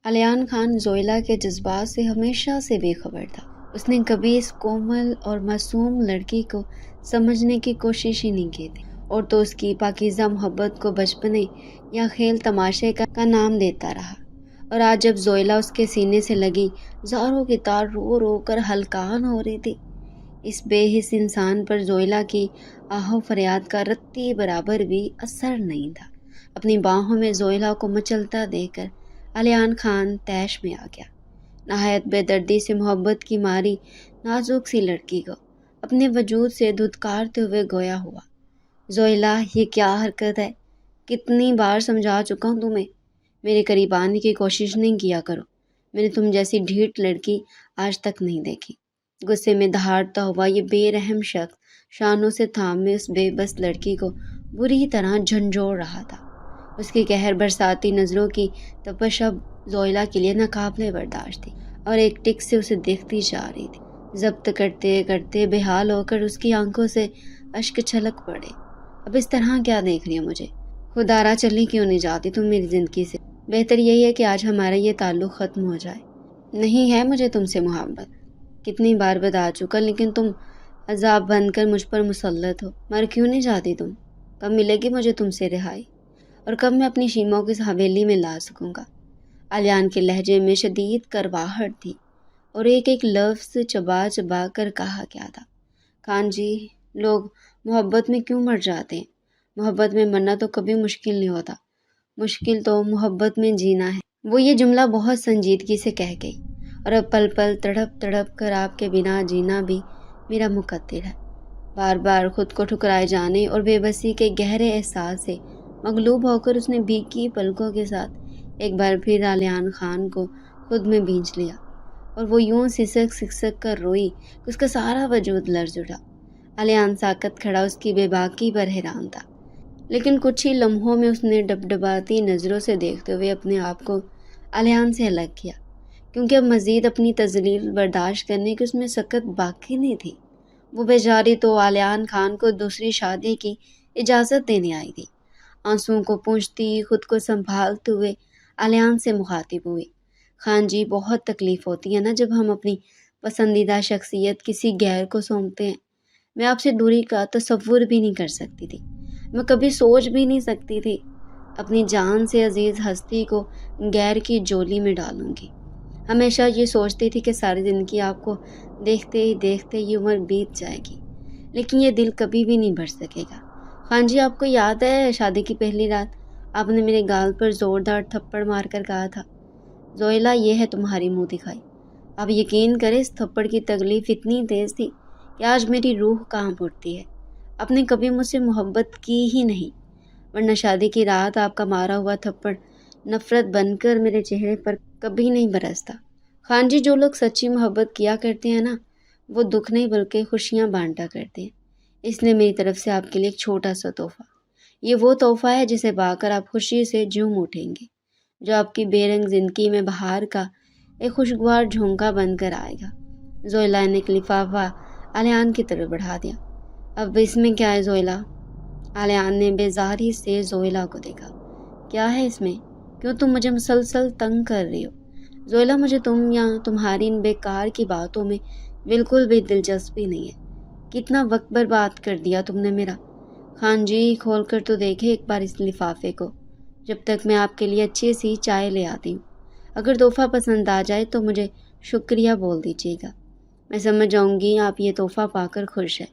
الیان خان زویلا کے جذبات سے ہمیشہ سے بے خبر تھا۔ اس نے کبھی اس کومل اور معصوم لڑکی کو سمجھنے کی کوشش ہی نہیں کی تھی، اور تو اس کی پاکیزہ محبت کو بچپنے یا کھیل تماشے کا نام دیتا رہا۔ اور آج جب زویلا اس کے سینے سے لگی زاروں کی تار رو رو کر ہلکان ہو رہی تھی، اس بے حس انسان پر زویلا کی آہ و فریاد کا رتی برابر بھی اثر نہیں تھا۔ اپنی باہوں میں زویلا کو مچلتا دیکھ کر الیان خان طیش میں آ گیا۔ نہایت بے دردی سے محبت کی ماری نازک سی لڑکی کو اپنے وجود سے دھتکارتے ہوئے گویا ہوا، زویلا یہ کیا حرکت ہے؟ کتنی بار سمجھا چکا ہوں تمہیں، میرے قریب آنے کی کوشش نہیں کیا کرو، میں نے تم جیسی ڈھیٹ لڑکی آج تک نہیں دیکھی۔ غصے میں دہاڑتا ہوا یہ بے رحم شخص شانوں سے تھامے اس بے بس لڑکی کو بری طرح جھنجھوڑ رہا تھا۔ اس کی قہر برساتی نظروں کی تپش اب زویلا کے لیے ناقابل برداشت تھی، اور ایک ٹک سے اسے دیکھتی جا رہی تھی۔ ضبط کرتے کرتے بے حال ہو کر اس کی آنکھوں سے اشک چھلک پڑے۔ اب اس طرح کیا دیکھ رہی ہے مجھے؟ خدارا چلی کیوں نہیں جاتی تم میری زندگی سے؟ بہتر یہی ہے کہ آج ہمارا یہ تعلق ختم ہو جائے۔ نہیں ہے مجھے تم سے محبت، کتنی بار بتا چکا، لیکن تم عذاب بن کر مجھ پر مسلط ہو۔ مر کیوں نہیں جاتی تم؟ کب ملے گی مجھے تم سے رہائی، اور کب میں اپنی شیما کو اس حویلی میں لا سکوں گا؟ الیان کے لہجے میں شدید کرواہٹ تھی، اور ایک ایک لفظ چبا چبا کر کہا کیا تھا۔ خان جی، لوگ محبت میں کیوں مر جاتے ہیں؟ محبت میں مرنا تو کبھی مشکل نہیں ہوتا، مشکل تو محبت میں جینا ہے۔ وہ یہ جملہ بہت سنجیدگی سے کہہ گئی، اور اب پل پل تڑپ تڑپ کر آپ کے بنا جینا بھی میرا مقدر ہے۔ بار بار خود کو ٹھکرائے جانے اور بے بسی کے گہرے احساس سے مغلوب ہو کر اس نے بھیگی پلکوں کے ساتھ ایک بار پھر الیان خان کو خود میں بھینچ لیا، اور وہ یوں سسک سسک کر روئی کہ اس کا سارا وجود لرز اٹھا۔ الیان ساکت کھڑا اس کی بے باکی پر حیران تھا، لیکن کچھ ہی لمحوں میں اس نے ڈبڈباتی نظروں سے دیکھتے ہوئے اپنے آپ کو الیان سے الگ کیا، کیونکہ اب مزید اپنی تذلیل برداشت کرنے کی اس میں سکت باقی نہیں تھی۔ وہ بیچاری تو الیان خان کو دوسری شادی کی اجازت دینے آئی تھی۔ آنسوؤں کو پونچھتی خود کو سنبھالتے ہوئے الیان سے مخاطب ہوئی، خان جی، بہت تکلیف ہوتی ہے نا جب ہم اپنی پسندیدہ شخصیت کسی غیر کو سونپتے ہیں۔ میں آپ سے دوری کا تصور بھی نہیں کر سکتی تھی، میں کبھی سوچ بھی نہیں سکتی تھی اپنی جان سے عزیز ہستی کو غیر کی جولی میں ڈالوں گی۔ ہمیشہ یہ سوچتی تھی کہ ساری زندگی آپ کو دیکھتے ہی دیکھتے یہ عمر بیت جائے گی، لیکن یہ دل کبھی بھی نہیں بھر سکے گا۔ خان جی، آپ کو یاد ہے شادی کی پہلی رات آپ نے میرے گال پر زوردار تھپڑ مار کر کہا تھا، زویلا یہ ہے تمہاری منہ دکھائی؟ آپ یقین کریں اس تھپڑ کی تکلیف اتنی تیز تھی کہ آج میری روح کانپ اٹھتی ہے۔ آپ نے کبھی مجھ سے محبت کی ہی نہیں، ورنہ شادی کی رات آپ کا مارا ہوا تھپڑ نفرت بن کر میرے چہرے پر کبھی نہیں برستا۔ خان جی، جو لوگ سچی محبت کیا کرتے ہیں نا، وہ دکھ نہیں بلکہ خوشیاں بانٹا کرتے ہیں۔ اس لیے میری طرف سے آپ کے لیے ایک چھوٹا سا تحفہ، یہ وہ تحفہ ہے جسے پا کر آپ خوشی سے جھوم اٹھیں گے، جو آپ کی بے رنگ زندگی میں بہار کا ایک خوشگوار جھونکا بن کر آئے گا۔ زویلا نے ایک لفافہ الیان کی طرف بڑھا دیا۔ اب اس میں کیا ہے زویلا؟ الیان نے بیزاری سے زویلا کو دیکھا۔ کیا ہے اس میں؟ کیوں تم مجھے مسلسل تنگ کر رہی ہو؟ زویلا، مجھے تم یا تمہاری ان بیکار کی باتوں میں بالکل بھی دلچسپی نہیں ہے۔ کتنا وقت برباد کر دیا تم نے میرا۔ خان جی، کھول کر تو دیکھے ایک بار اس لفافے کو، جب تک میں آپ کے لیے اچھی سی چائے لے آتی ہوں۔ اگر تحفہ پسند آ جائے تو مجھے شکریہ بول دیجیے گا، میں سمجھ جاؤں گی آپ یہ تحفہ پا کر خوش ہیں،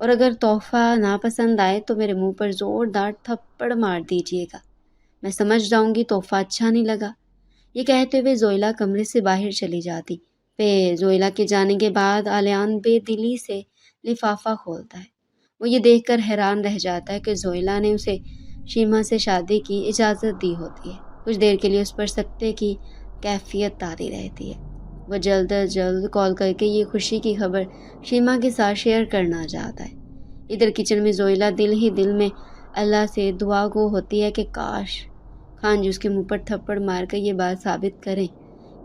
اور اگر تحفہ ناپسند آئے تو میرے منہ پر زوردار تھپڑ مار دیجیے گا، میں سمجھ جاؤں گی تحفہ اچھا نہیں لگا۔ یہ کہتے ہوئے زویلا کمرے سے باہر چلی جاتی۔ زویلا کے جانے کے بعد الیان بے دلی سے لفافہ کھولتا ہے۔ وہ یہ دیکھ کر حیران رہ جاتا ہے کہ زویلا نے اسے شیما سے شادی کی اجازت دی ہوتی ہے۔ کچھ دیر کے لیے اس پر سکتے کی کیفیت طاری رہتی ہے۔ وہ جلد از جلد کال کر کے یہ خوشی کی خبر شیما کے ساتھ شیئر کرنا چاہتا ہے۔ ادھر کچن میں زویلا دل ہی دل میں اللہ سے دعا گو ہوتی ہے کہ کاش خان جی اس کے منہ پر تھپڑ مار کر یہ بات ثابت کریں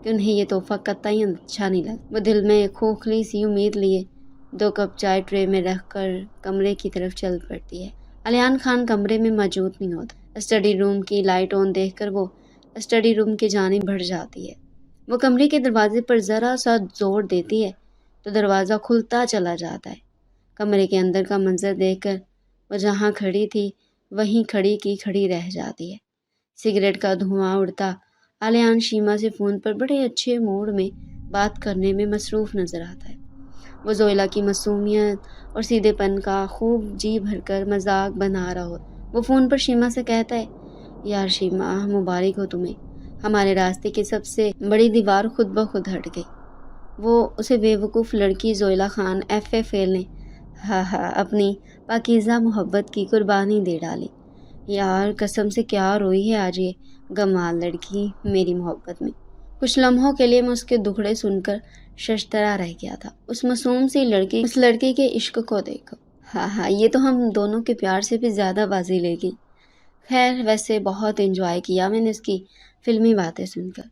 کہ انہیں یہ تحفہ قطعی اچھا نہیں لگا۔ وہ دل میں ایک کھوکھلی سی امید لیے 2 کپ چائے ٹرے میں رکھ کر کمرے کی طرف چل پڑتی ہے۔ الیان خان کمرے میں موجود نہیں ہوتا۔ اسٹڈی روم کی لائٹ آن دیکھ کر وہ اسٹڈی روم کی جانب بڑھ جاتی ہے۔ وہ کمرے کے دروازے پر ذرا سا زور دیتی ہے تو دروازہ کھلتا چلا جاتا ہے۔ کمرے کے اندر کا منظر دیکھ کر وہ جہاں کھڑی تھی وہیں کھڑی کی کھڑی رہ جاتی ہے۔ سگریٹ کا دھواں اڑتا آلیان شیما سے فون پر بڑے اچھے موڈ میں بات کرنے میں مصروف نظر آتا ہے۔ وہ زویلا کی معصومیت اور سیدھے پن کا خوب جی بھر کر مذاق بنا رہا ہو۔ وہ فون پر شیما سے کہتا ہے، یار شیما، مبارک ہو تمہیں، ہمارے راستے کی سب سے بڑی دیوار خود بخود ہٹ گئی۔ وہ اسے بے وقوف لڑکی زویلا خان ایف اے فیل نے اپنی پاکیزہ محبت کی قربانی دے ڈالی۔ یار قسم سے کیا روئی ہے آج یہ گمال لڑکی میری محبت میں۔ کچھ لمحوں کے لیے میں اس کے دکھڑے سن کر ششدرا رہ گیا تھا۔ اس معصوم سی لڑکی، اس لڑکی کے عشق کو دیکھو، یہ تو ہم دونوں کے پیار سے بھی زیادہ بازی لے گی۔ خیر ویسے بہت انجوائے کیا میں نے اس کی فلمی باتیں سن کر۔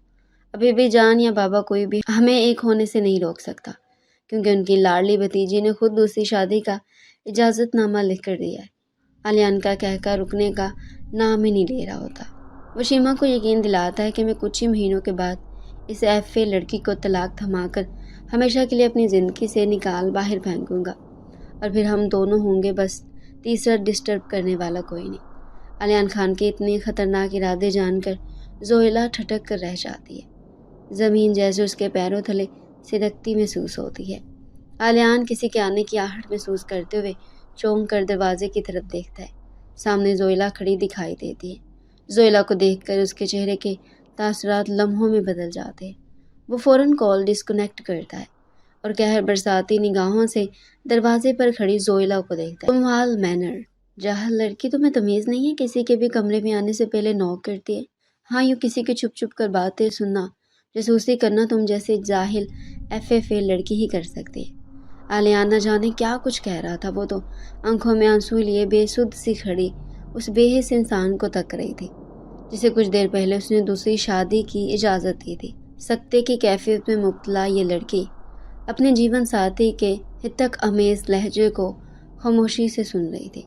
ابھی بھی جان یا بابا کوئی بھی ہمیں ایک ہونے سے نہیں روک سکتا، کیونکہ ان کی لاڈلی بھتیجی نے خود دوسری شادی کا اجازت نامہ لکھ کر دیا ہے۔ آلیان کا کہہ کر رکنے کا نام ہی نہیں لے رہا ہوتا۔ وہ شیما کو یقین دلاتا ہے کہ میں کچھ ہی مہینوں کے بعد اس ایف اے لڑکی کو طلاق تھما کر ہمیشہ کے لیے اپنی زندگی سے نکال باہر پھینکوں گا، اور پھر ہم دونوں ہوں گے بس، تیسرا ڈسٹرب کرنے والا کوئی نہیں۔ آلیان خان کے اتنے خطرناک ارادے جان کر زویلا ٹھٹک کر رہ جاتی ہے۔ زمین جیسے اس کے پیروں تلے سدکتی محسوس ہوتی ہے۔ آلیان کسی کے آنے کی آہٹ محسوس کرتے ہوئے چونک کر دروازے کی طرف دیکھتا ہے۔ سامنے زویلا کھڑی دکھائی دیتی ہے۔ زویلا کو دیکھ کر اس کے چہرے کے تاثرات لمحوں میں بدل جاتے ہیں۔ وہ فوراً کال ڈسکنیکٹ کرتا ہے اور قہر برساتی نگاہوں سے دروازے پر کھڑی زویلا کو دیکھتا ہے۔ کمال مینر، جاہل لڑکی، تمہیں تمیز نہیں ہے کسی کے بھی کمرے میں آنے سے پہلے نوک کرتی ہے؟ ہاں، یوں کسی کی چھپ چھپ کر باتیں سننا، جاسوسی کرنا تم جیسے جاہل ایف اے فیل لڑکی ہی کر سکتی ہے۔ آلیان نہ جانے کیا کچھ کہہ رہا تھا، وہ تو آنکھوں میں آنسو لیے بے سدھ سی کھڑی اس بے حس انسان کو تک رہی تھی جسے کچھ دیر پہلے اس نے دوسری شادی کی اجازت دی تھی۔ سکتے کی کیفیت میں مبتلا یہ لڑکی اپنے جیون ساتھی کے ہتک امیز لہجے کو خاموشی سے سن رہی تھی۔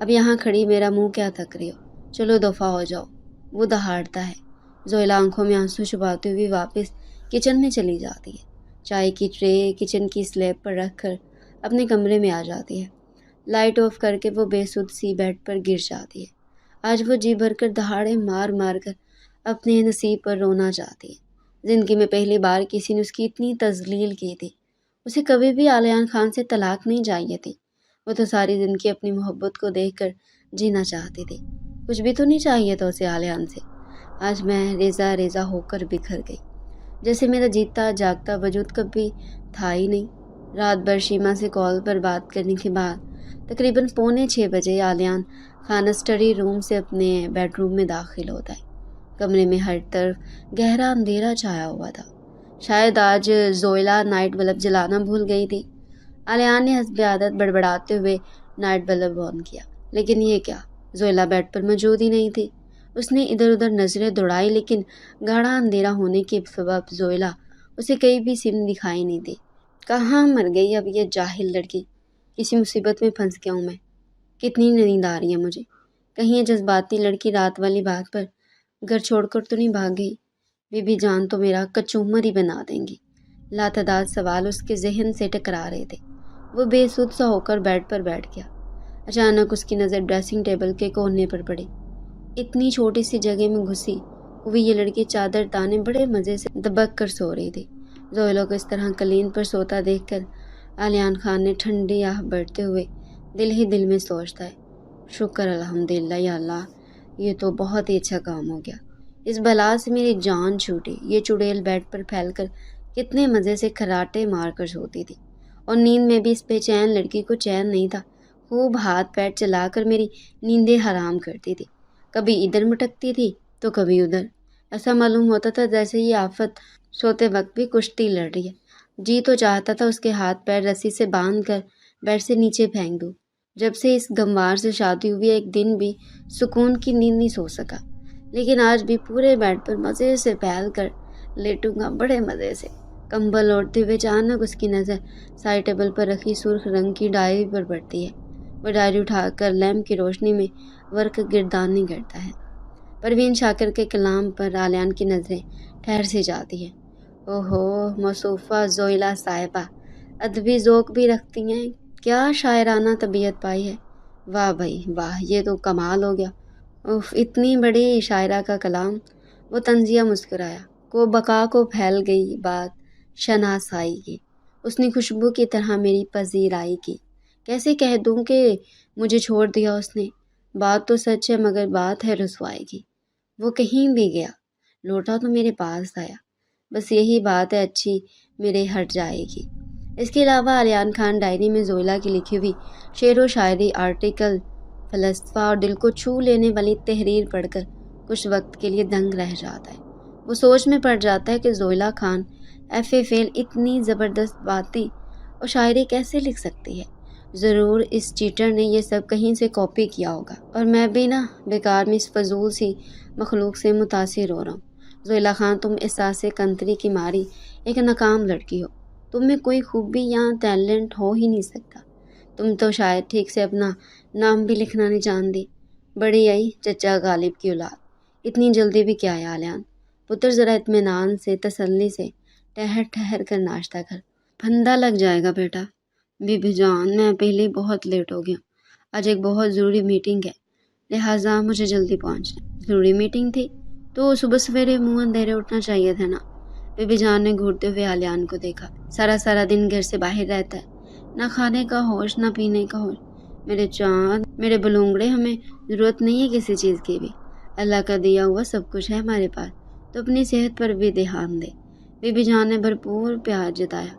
اب یہاں کھڑی میرا منہ کیا تک رہی ہو، چلو دفعہ ہو جاؤ، وہ دہاڑتا ہے۔ زویلا آنکھوں میں آنسو چھپاتے ہوئے واپس کچن میں چلی جاتی ہے۔ چائے کی ٹرے کچن کی سلیب پر رکھ کر اپنے کمرے میں آ جاتی ہے۔ لائٹ آف کر کے وہ بے سدھ سی بیڈ پر گر جاتی ہے۔ آج وہ جی بھر کر دہاڑے مار مار کر اپنے نصیب پر رونا چاہتی ہے۔ زندگی میں پہلی بار کسی نے اس کی اتنی تذلیل کی تھی۔ اسے کبھی بھی آلیان خان سے طلاق نہیں چاہیے تھی۔ وہ تو ساری زندگی اپنی محبت کو دیکھ کر جینا چاہتی تھی۔ کچھ بھی تو نہیں چاہیے تھا اسے آلیان سے۔ آج میں ریزہ ریزہ ہو کر بکھر گئی، جیسے میرا جیتا جاگتا وجود کبھی تھا ہی نہیں۔ رات بھر شیما سے کال پر بات کرنے کے بعد تقریباً 5:45 آلیان خان اسٹڈی روم سے اپنے بیڈ روم میں داخل ہوتا ہے۔ کمرے میں ہر طرف گہرا اندھیرا چھایا ہوا تھا۔ شاید آج زویلا نائٹ بلب جلانا بھول گئی تھی۔ آلیان نے حسب عادت بڑبڑاتے ہوئے نائٹ بلب آن کیا، لیکن یہ کیا، زویلا بیڈ پر موجود ہی نہیں تھی۔ اس نے ادھر ادھر نظریں دوڑائی، لیکن گاڑھا اندھیرا ہونے کے سبب زویلا اسے کہیں بھی سم دکھائی نہیں دی۔ کہاں مر گئی اب یہ جاہل لڑکی؟ کسی مصیبت میں پھنس گیا ہوں میں۔ کتنی نیند آ رہی ہے مجھے۔ کہیں یہ جذباتی لڑکی رات والی بات پر گھر چھوڑ کر تو نہیں بھاگ گئی؟ بی بی جان تو میرا کچومر ہی بنا دیں گی۔ لاتعداد سوال اس کے ذہن سے ٹکرا رہے تھے۔ وہ بے سدھ سا ہو کر بیڈ پر بیٹھ گیا۔ اچانک اس کی نظر ڈریسنگ ٹیبل کے کونے پر پڑی۔ اتنی چھوٹی سی جگہ میں گھسی ہوئی یہ لڑکی چادر تانے بڑے مزے سے دبک کر سو رہی تھی۔ زویلا کو اس طرح قالین پر سوتا دیکھ کر آلیان خان نے ٹھنڈی آہ بڑھتے ہوئے دل ہی دل میں سوچتا ہے، شکر الحمدللہ یا اللہ، یہ تو بہت ہی اچھا کام ہو گیا، اس بلا سے میری جان چھوٹی۔ یہ چڑیل بیڈ پر پھیل کر کتنے مزے سے کھراٹے مار کر سوتی تھی، اور نیند میں بھی اس بے چین لڑکی کو چین نہیں تھا۔ خوب ہاتھ پیر چلا کر میری نیندیں حرام کرتی تھی، کبھی ادھر مٹکتی تھی تو کبھی ادھر۔ ایسا معلوم ہوتا تھا جیسے یہ آفت سوتے وقت بھی کشتی لڑ رہی ہے۔ جی تو چاہتا تھا اس کے ہاتھ پیر رسی سے باندھ کر بیڈ سے نیچے پھینک دوں۔ جب سے اس گنوار سے شادی ہوئی ایک دن بھی سکون کی نیند نہیں سو سکا، لیکن آج بھی پورے بیڈ پر مزے سے پھیل کر لیٹوں گا، بڑے مزے سے۔ کمبل اوڑھتے ہوئے اچانک اس کی نظر سائڈ ٹیبل پر رکھی سرخ رنگ کی ڈائری پر پڑتی ہے۔ وہ ڈائری اٹھا کر لیمپ کی روشنی میں ورق گردانی کرتا ہے۔ پروین شاکر کے کلام پر عالیان کی نظریں ٹھہر سی جاتی ہیں۔ اوہو، موصوفہ زوئلہ صاحبہ ادبی ذوق بھی رکھتی ہیں، کیا شاعرانہ طبیعت پائی ہے۔ واہ بھائی واہ، یہ تو کمال ہو گیا۔ اف، اتنی بڑی شاعرہ کا کلام۔ وہ طنزیہ مسکرایا۔ کو بقا کو پھیل گئی بات شناسائی کی، اس نے خوشبو کی طرح میری پذیرائی کی۔ کیسے کہہ دوں کہ مجھے چھوڑ دیا اس نے؟ بات تو سچ ہے مگر بات ہے رسوائی کی۔ وہ کہیں بھی گیا، لوٹا تو میرے پاس آیا، بس یہی بات ہے اچھی میرے ہٹ جائے گی۔ اس کے علاوہ علیان خان ڈائری میں زوئلہ کی لکھی ہوئی شعر و شاعری، آرٹیکل، فلسفہ اور دل کو چھو لینے والی تحریر پڑھ کر کچھ وقت کے لیے دنگ رہ جاتا ہے۔ وہ سوچ میں پڑ جاتا ہے کہ زوئلہ خان ایف اے فیل اتنی زبردست باتیں اور شاعری کیسے لکھ سکتی ہے۔ ضرور اس چیٹر نے یہ سب کہیں سے کاپی کیا ہوگا، اور میں بھی نا بیکار میں اس فضول سی مخلوق سے متاثر ہو رہا ہوں۔ زوئلہ خان، تم احساس کنتری کی ماری ایک ناکام لڑکی ہو، تم میں کوئی خوبی یا ٹیلنٹ ہو ہی نہیں سکتا۔ تم تو شاید ٹھیک سے اپنا نام بھی لکھنا نہیں جانتی۔ بڑی آئی چچا غالب کی اولاد، اتنی جلدی بھی کیا ہے عالیان؟ پتر ذرا اطمینان سے، تسلی سے ٹھہر ٹھہر کر ناشتہ کر، پھندا لگ جائے گا بیٹا۔ بی بی جان، میں پہلے ہی بہت لیٹ ہو گیا، آج ایک بہت ضروری میٹنگ ہے، لہٰذا مجھے جلدی پہنچنا ہے۔ ضروری میٹنگ تھی تو صبح سویرے منہ اندھیرے اٹھنا چاہیے تھا نا۔ بی بی جان نے گھورتے ہوئے عالیان کو دیکھا۔ سارا دن گھر سے باہر رہتا ہے، نہ کھانے کا ہوش نہ پینے کا ہوش۔ میرے چاند، میرے بلونگڑے، ہمیں ضرورت نہیں ہے کسی چیز کی بھی، اللہ کا دیا ہوا سب کچھ ہے ہمارے پاس، تو اپنی صحت پر بھی دھیان دے۔ بی بی جان نے بھرپور پیار جتایا۔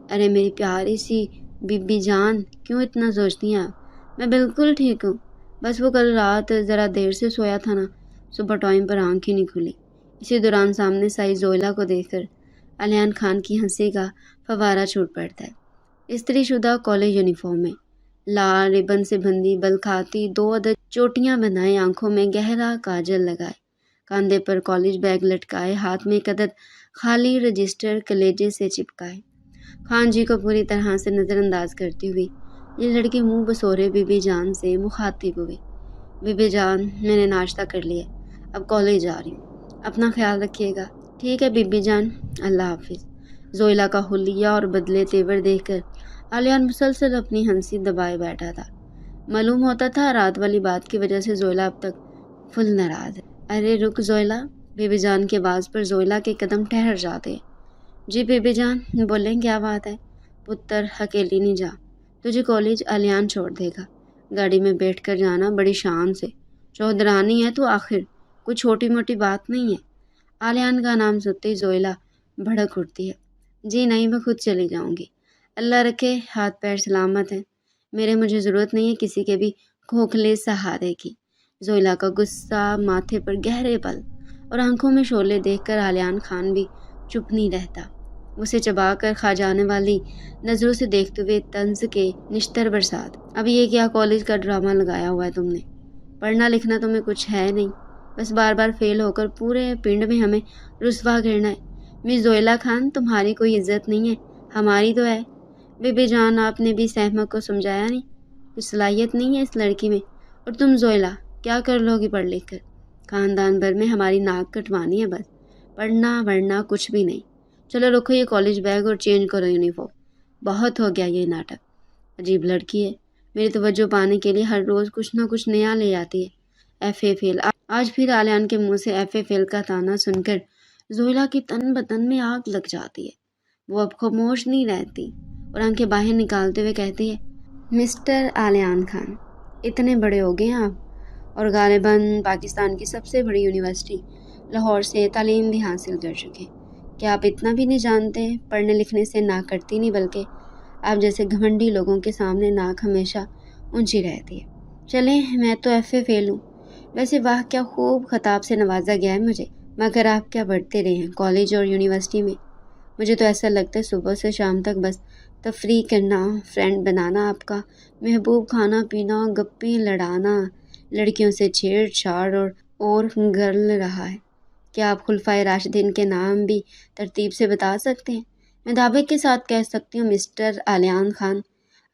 ارے میری پیاری سی بی بی جان، کیوں اتنا سوچتی ہیں آپ؟ میں بالکل ٹھیک ہوں، بس وہ کل رات ذرا دیر سے سویا تھا نا، صبح ٹائم پر آنکھ ہی نہیں کھلی۔ اسی دوران سامنے سے آئی زوئلہ کو دیکھ کر علیان خان کی ہنسی کا فوارہ چھوٹ پڑتا ہے۔ استری شدہ کالج یونیفارم میں، لال ربن سے بندھی بل کھاتی 2 عدد چوٹیاں بنائے، آنکھوں میں گہرا کاجل لگائے، کاندھے پر کالج بیگ لٹکائے، ہاتھ میں ایک عدد خالی رجسٹر کلیجے سے چپکائے، خان جی کو پوری طرح سے نظر انداز کرتی ہوئی یہ لڑکی منہ بسورے بی بی جان سے مخاطب ہوئی۔ بی بی جان، میں نے ناشتہ کر لیا، اب کالج جا رہی ہوں، اپنا خیال رکھیے گا۔ ٹھیک ہے بی بی جان، اللہ حافظ۔ زوئلہ کا حلیہ اور بدلے تیور دیکھ کر عالیان مسلسل اپنی ہنسی دبائے بیٹھا تھا۔ معلوم ہوتا تھا رات والی بات کی وجہ سے زوئلہ اب تک فل ناراض ہے۔ ارے رک زوئلہ، بی بی جان کی آواز پر زوئلہ کے قدم ٹھہر جاتے ہیں۔ جی بی بی جان، بولیں کیا بات ہے؟ پتر، اکیلی نہیں جا، تجھے کالج عالیان چھوڑ دے گا، گاڑی میں بیٹھ کر جانا بڑی شان سے، چودرانی ہے تو آخر، کوئی چھوٹی موٹی بات نہیں ہے۔ عالیان کا نام سنتے ہی زوئلہ بھڑک اٹھتی ہے۔ جی نہیں، میں خود چلی جاؤں گی، اللہ رکھے ہاتھ پیر سلامت ہیں، مجھے ضرورت نہیں ہے کسی کے بھی کھوکھلے سہارے کی۔ زوئلہ کا غصہ، ماتھے پر گہرے بل اور آنکھوں میں شعلے دیکھ کر عالیان خان بھی چپ نہیں رہتا۔ اسے چبا کر کھا جانے والی نظروں سے دیکھتے ہوئے طنز کے نشتر برسات۔ اب یہ کیا کالج کا ڈرامہ لگایا ہوا ہے تم نے؟ پڑھنا لکھنا تمہیں کچھ ہے نہیں، بس بار بار فیل ہو کر پورے پنڈ میں ہمیں رسوا کرنا ہے۔ مس زوئلہ خان، تمہاری کوئی عزت نہیں ہے، ہماری تو ہے۔ بی بی جان، آپ نے بھی سہمک کو سمجھایا نہیں؟ کچھ صلاحیت نہیں ہے اس لڑکی میں، اور تم زوئلہ کیا کر لو گی پڑھ لکھ کر؟ خاندان بھر میں ہماری ناک کٹوانی ہے بس، پڑھنا ورنہ کچھ بھی نہیں۔ چلو رکھو یہ کالج بیگ اور چینج کرو یونیفارم، بہت ہو گیا یہ ناٹک۔ عجیب لڑکی ہے، میری توجہ پانے کے لیے ہر روز کچھ نہ کچھ نیا لے آتی ہے۔ ایف اے فیل، آج پھر عالیان کے منہ سے ایف اے فیل کا طعنہ سن کر زوئلہ کی تن بدن میں آگ لگ جاتی ہے۔ وہ اب خاموش نہیں رہتی اور آنکھیں باہر نکالتے ہوئے کہتی ہے، مسٹر عالیان خان، اتنے بڑے ہو گئے آپ اور غالباً پاکستان کی سب سے بڑی یونیورسٹی لاہور سے تعلیم بھی حاصل کر چکے، کیا آپ اتنا بھی نہیں جانتے؟ پڑھنے لکھنے سے ناک کٹتی نہیں، بلکہ آپ جیسے گھمنڈی لوگوں کے سامنے ناک ہمیشہ اونچی رہتی ہے۔ چلیں، میں تو ایف اے فیل ہوں، ویسے واہ کیا خوب خطاب سے نوازا گیا ہے مجھے، مگر آپ کیا بڑھتے رہے ہیں کالج اور یونیورسٹی میں؟ مجھے تو ایسا لگتا ہے صبح سے شام تک بس تفریح کرنا، فرینڈ بنانا، آپ کا محبوب کھانا پینا، گپیں لڑانا، لڑکیوں سے چھیڑ چھاڑ اور گرل رہا ہے۔ کیا آپ خلفائے راشدین کے نام بھی ترتیب سے بتا سکتے ہیں؟ میں دعوے کے ساتھ کہہ سکتی ہوں مسٹر عالیان خان،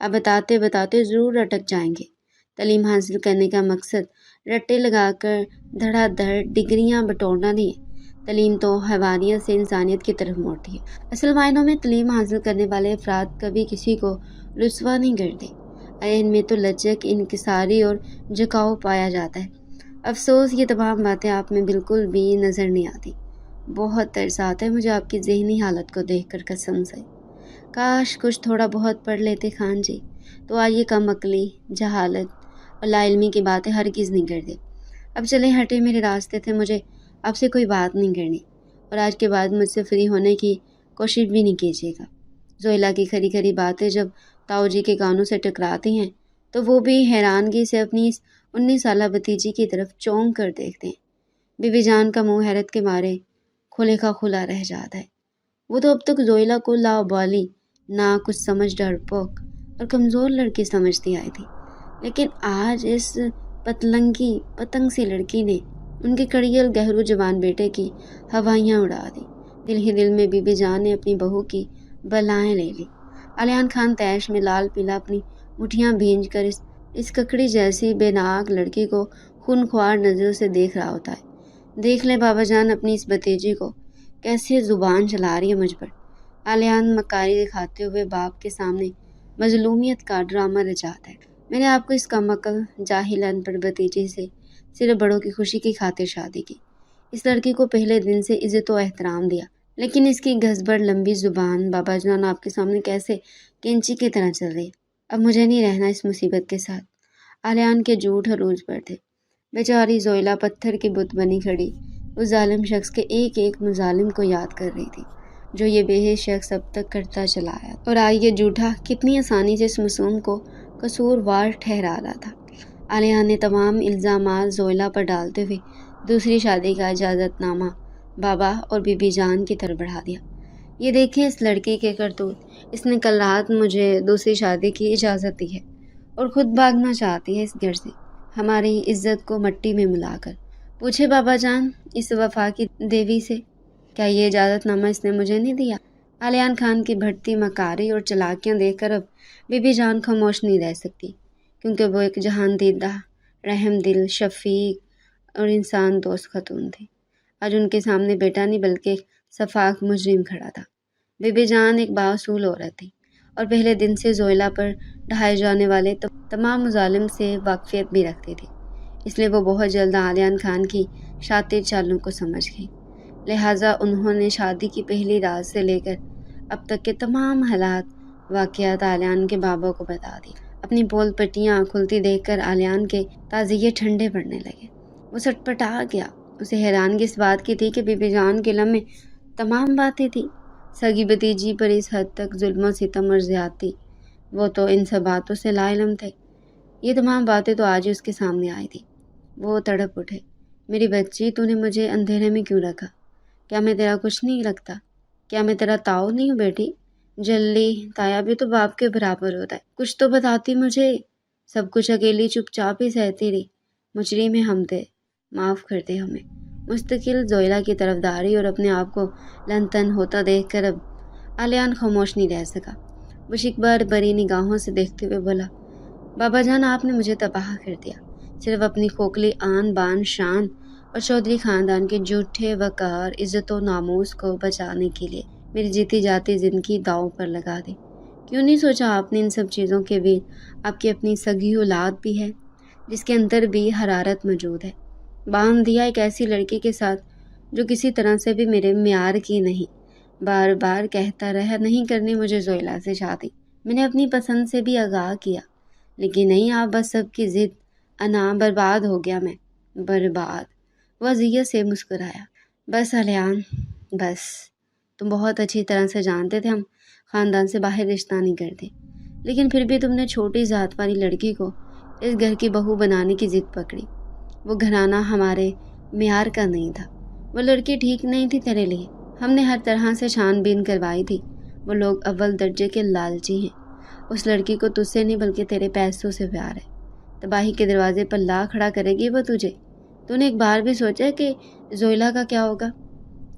آپ بتاتے بتاتے ضرور اٹک جائیں گے۔ تعلیم حاصل کرنے کا مقصد رٹے لگا کر دھڑا دھڑ ڈگریاں بٹورنا نہیں ہے۔ تعلیم تو حیوانیت سے انسانیت کی طرف موڑتی ہے۔ اصل معنوں میں تعلیم حاصل کرنے والے افراد کبھی کسی کو رسوا نہیں کرتے، ان میں تو لچک، انکساری اور جھکاؤ پایا جاتا ہے۔ افسوس یہ تمام باتیں آپ میں بالکل بھی نظر نہیں آتی۔ بہت ترس آتا ہے مجھے آپ کی ذہنی حالت کو دیکھ کر، قسم سے۔ کاش کچھ تھوڑا بہت پڑھ لیتے خان جی، تو آج یہ کم عقلی، جہالت اور لا علمی کی باتیں ہرگز نہیں کرتے۔ اب چلیں ہٹے، میرے راستے تھے، مجھے آپ سے کوئی بات نہیں کرنی، اور آج کے بعد مجھ سے فری ہونے کی کوشش بھی نہیں کیجیے گا۔ زوہیلا کی کھری کھری باتیں جب تاؤ جی کے کانوں سے ٹکراتی ہیں تو وہ بھی حیرانگی سے اپنی اس 19 سالہ بھتیجی کی طرف چونک کر دیکھتے ہیں۔ بی بی جان کا منہ حیرت کے مارے کھلے کا کھلا رہ جاتا ہے۔ وہ تو اب تک زوہیلا کو لاابالی، نہ کچھ سمجھ، ڈرپوک اور کمزور لڑکی سمجھتی آئی تھی، لیکن آج اس پتلنگی پتنگ سی لڑکی نے ان کے کڑیل گہرو جوان بیٹے کی ہوائیاں اڑا دی۔ دل ہی دل میں بی بی جان نے اپنی بہو کی بلائیں لے لی۔ علیان خان تیش میں لال پیلا اپنی مٹھیاں بھینج کر اس ککڑی جیسی بے ناک لڑکی کو خونخوار نظر سے دیکھ رہا ہوتا ہے۔ دیکھ لے بابا جان اپنی اس بھتیجی کو کیسے زبان چلا رہی ہے مجھ پر۔ علیان مکاری دکھاتے ہوئے باپ کے سامنے مظلومیت کا ڈرامہ رچاتا ہے۔ میں نے آپ کو اس کم عقل، جاہل، ان پڑھ بھتیجی سے صرف بڑوں کی خوشی کی خاطر شادی کی۔ اس لڑکی کو پہلے دن سے عزت و احترام دیا، لیکن اس کی گھسبڑ لمبی زبان بابا جان آپ کے سامنے کیسے کینچی کی طرح چل رہی ہے۔ اب مجھے نہیں رہنا اس مصیبت کے ساتھ۔ علیان کے جھوٹ عروج پر تھے۔ بیچاری زوہیلا پتھر کی بت بنی کھڑی اس ظالم شخص کے ایک ایک مظالم کو یاد کر رہی تھی جو یہ بے حس شخص اب تک کرتا چلا آیا، اور آج یہ جھوٹا کتنی آسانی سے اس معصوم کو قصوروار ٹھہرا رہا تھا۔ علیان نے تمام الزامات زوہیلا پر ڈالتے ہوئے دوسری شادی کا اجازت نامہ بابا اور بی بی جان کی طرف بڑھا دیا۔ یہ دیکھیں اس لڑکی کے کرتوت، اس نے کل رات مجھے دوسری شادی کی اجازت دی ہے اور خود بھاگنا چاہتی ہے اس گھر سے، ہماری عزت کو مٹی میں ملا کر۔ پوچھے بابا جان اس وفا کی دیوی سے، کیا یہ اجازت نامہ اس نے مجھے نہیں دیا؟ علیان خان کی بڑھتی مکاری اور چلاکیاں دیکھ کر اب بی بی جان خاموش نہیں رہ سکتی، کیونکہ وہ ایک جہان دیدہ، رحم دل، شفیق اور انسان دوست خاتون تھی۔ آج ان کے سامنے بیٹا نہیں بلکہ ایک سفاک مجرم کھڑا تھا۔ بی بی جان ایک بااصول عورت تھی اور پہلے دن سے زوہیلا پر ڈھائے جانے والے تمام مظالم سے واقفیت بھی رکھتی تھی، اس لیے وہ بہت جلد علیان خان کی شاطر چالوں کو سمجھ گئی۔ لہٰذا انہوں نے شادی کی پہلی رات سے لے کر اب تک کے تمام حالات، واقعات علیان کے بابا کو بتا دی۔ اپنی پول پٹیاں کھلتی دیکھ کر علیان کے تازیے ٹھنڈے پڑنے لگے۔ وہ سٹپٹا گیا۔ اسے حیرانگی اس بات کی تھی کہ بی بی جان کے لب میں تمام باتیں تھیں، سگی بھتیجی پر اس حد تک ظلم و ستم اور زیادتی، وہ تو ان سب باتوں سے لا علم تھے۔ یہ تمام باتیں تو آج ہی اس کے سامنے آئی تھی۔ وہ تڑپ اٹھے۔ میری بچی، تو نے مجھے اندھیرے میں کیوں رکھا؟ کیا میں تیرا کچھ نہیں لگتا؟ کیا میں تیرا تاؤ نہیں ہوں بیٹی؟ جلی تایا بھی تو باپ کے برابر ہوتا ہے، کچھ تو بتاتی مجھے۔ سب کچھ اکیلی چپ چاپ ہی سہتی رہی۔ مجرم ہم تھے، معاف کر دے ہمیں۔ مستقل زوہیلا کی طرفداری اور اپنے آپ کو لن تن ہوتا دیکھ کر اب علیان خاموش نہیں رہ سکا۔ وہ شکبر بری نگاہوں سے دیکھتے ہوئے بولا، بابا جان آپ نے مجھے تباہ کر دیا، صرف اپنی کھوکھلی آن بان شان اور چودھری خاندان کے جھوٹے وقار، عزت و ناموس کو بچانے کے لیے میری جیتی جاتی زندگی داؤ پر لگا دی۔ کیوں نہیں سوچا آپ نے ان سب چیزوں کے بھی آپ کی اپنی سگی اولاد بھی ہے جس کے اندر بھی حرارت موجود ہے؟ باندھ دیا ایک ایسی لڑکی کے ساتھ جو کسی طرح سے بھی میرے معیار کی نہیں۔ بار بار کہتا رہا نہیں کرنی مجھے زوہیلا سے شادی۔ میں نے اپنی پسند سے بھی آگاہ کیا، لیکن نہیں، آپ بس سب کی ضد، انا، برباد ہو گیا میں، برباد۔ وہ اذیت سے مسکرایا۔ بس علیان، بس۔ تم بہت اچھی طرح سے جانتے تھے ہم خاندان سے باہر رشتہ نہیں کرتے، لیکن پھر بھی تم نے چھوٹی ذات والی لڑکی کو اس گھر کی بہو بنانے کی ضد پکڑی۔ وہ گھرانہ ہمارے معیار کا نہیں تھا، وہ لڑکی ٹھیک نہیں تھی تیرے لیے۔ ہم نے ہر طرح سے چھان بین کروائی تھی، وہ لوگ اول درجے کے لالچی ہیں۔ اس لڑکی کو تجھ سے نہیں بلکہ تیرے پیسوں سے پیار ہے۔ تباہی کے دروازے پر لا کھڑا کرے گی وہ تجھے۔ تو نے ایک بار بھی سوچا کہ زوہیلا کا کیا ہوگا؟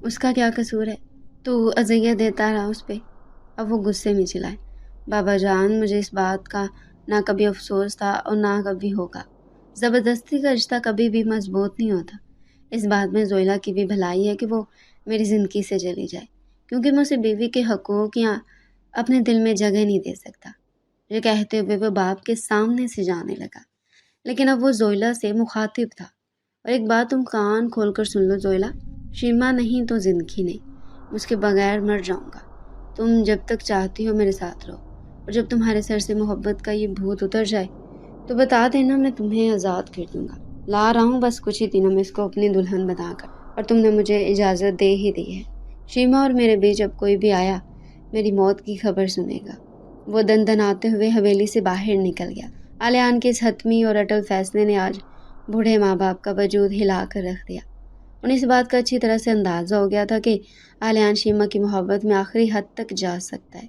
اس کا کیا قصور ہے؟ تو اذیت دیتا رہا اس پہ۔ اب وہ غصے میں چلائے، بابا جان مجھے اس بات کا نہ کبھی افسوس تھا اور نہ کبھی ہوگا۔ زبردستی کا رشتہ کبھی بھی مضبوط نہیں ہوتا۔ اس بات میں زویلا کی بھی بھلائی ہے کہ وہ میری زندگی سے چلی جائے، کیونکہ میں اسے بیوی کے حقوق یا اپنے دل میں جگہ نہیں دے سکتا۔ یہ کہتے ہوئے وہ باپ کے سامنے سے جانے لگا، لیکن اب وہ زویلا سے مخاطب تھا۔ اور ایک بات تم کان کھول کر سن لو زویلا، شیما نہیں تو زندگی نہیں، اس کے بغیر مر جاؤں گا۔ تم جب تک چاہتی ہو میرے ساتھ رہو، اور جب تمہارے سر سے محبت کا یہ بھوت اتر جائے تو بتا دینا، میں تمہیں آزاد کر دوں گا۔ لا رہا ہوں بس کچھ ہی دنوں میں اس کو اپنی دلہن بنا کر، اور تم نے مجھے اجازت دے ہی دی ہے۔ شیما اور میرے بیچ اب کوئی بھی آیا میری موت کی خبر سنے گا۔ وہ دندناتے ہوئے حویلی سے باہر نکل گیا۔ آلیان کے اس حتمی اور اٹل فیصلے نے آج بوڑھے ماں باپ کا وجود ہلا کر رکھ دیا۔ انہیں اس بات کا اچھی طرح سے اندازہ ہو گیا تھا کہ آلیان شیما کی محبت میں آخری حد تک جا سکتا ہے۔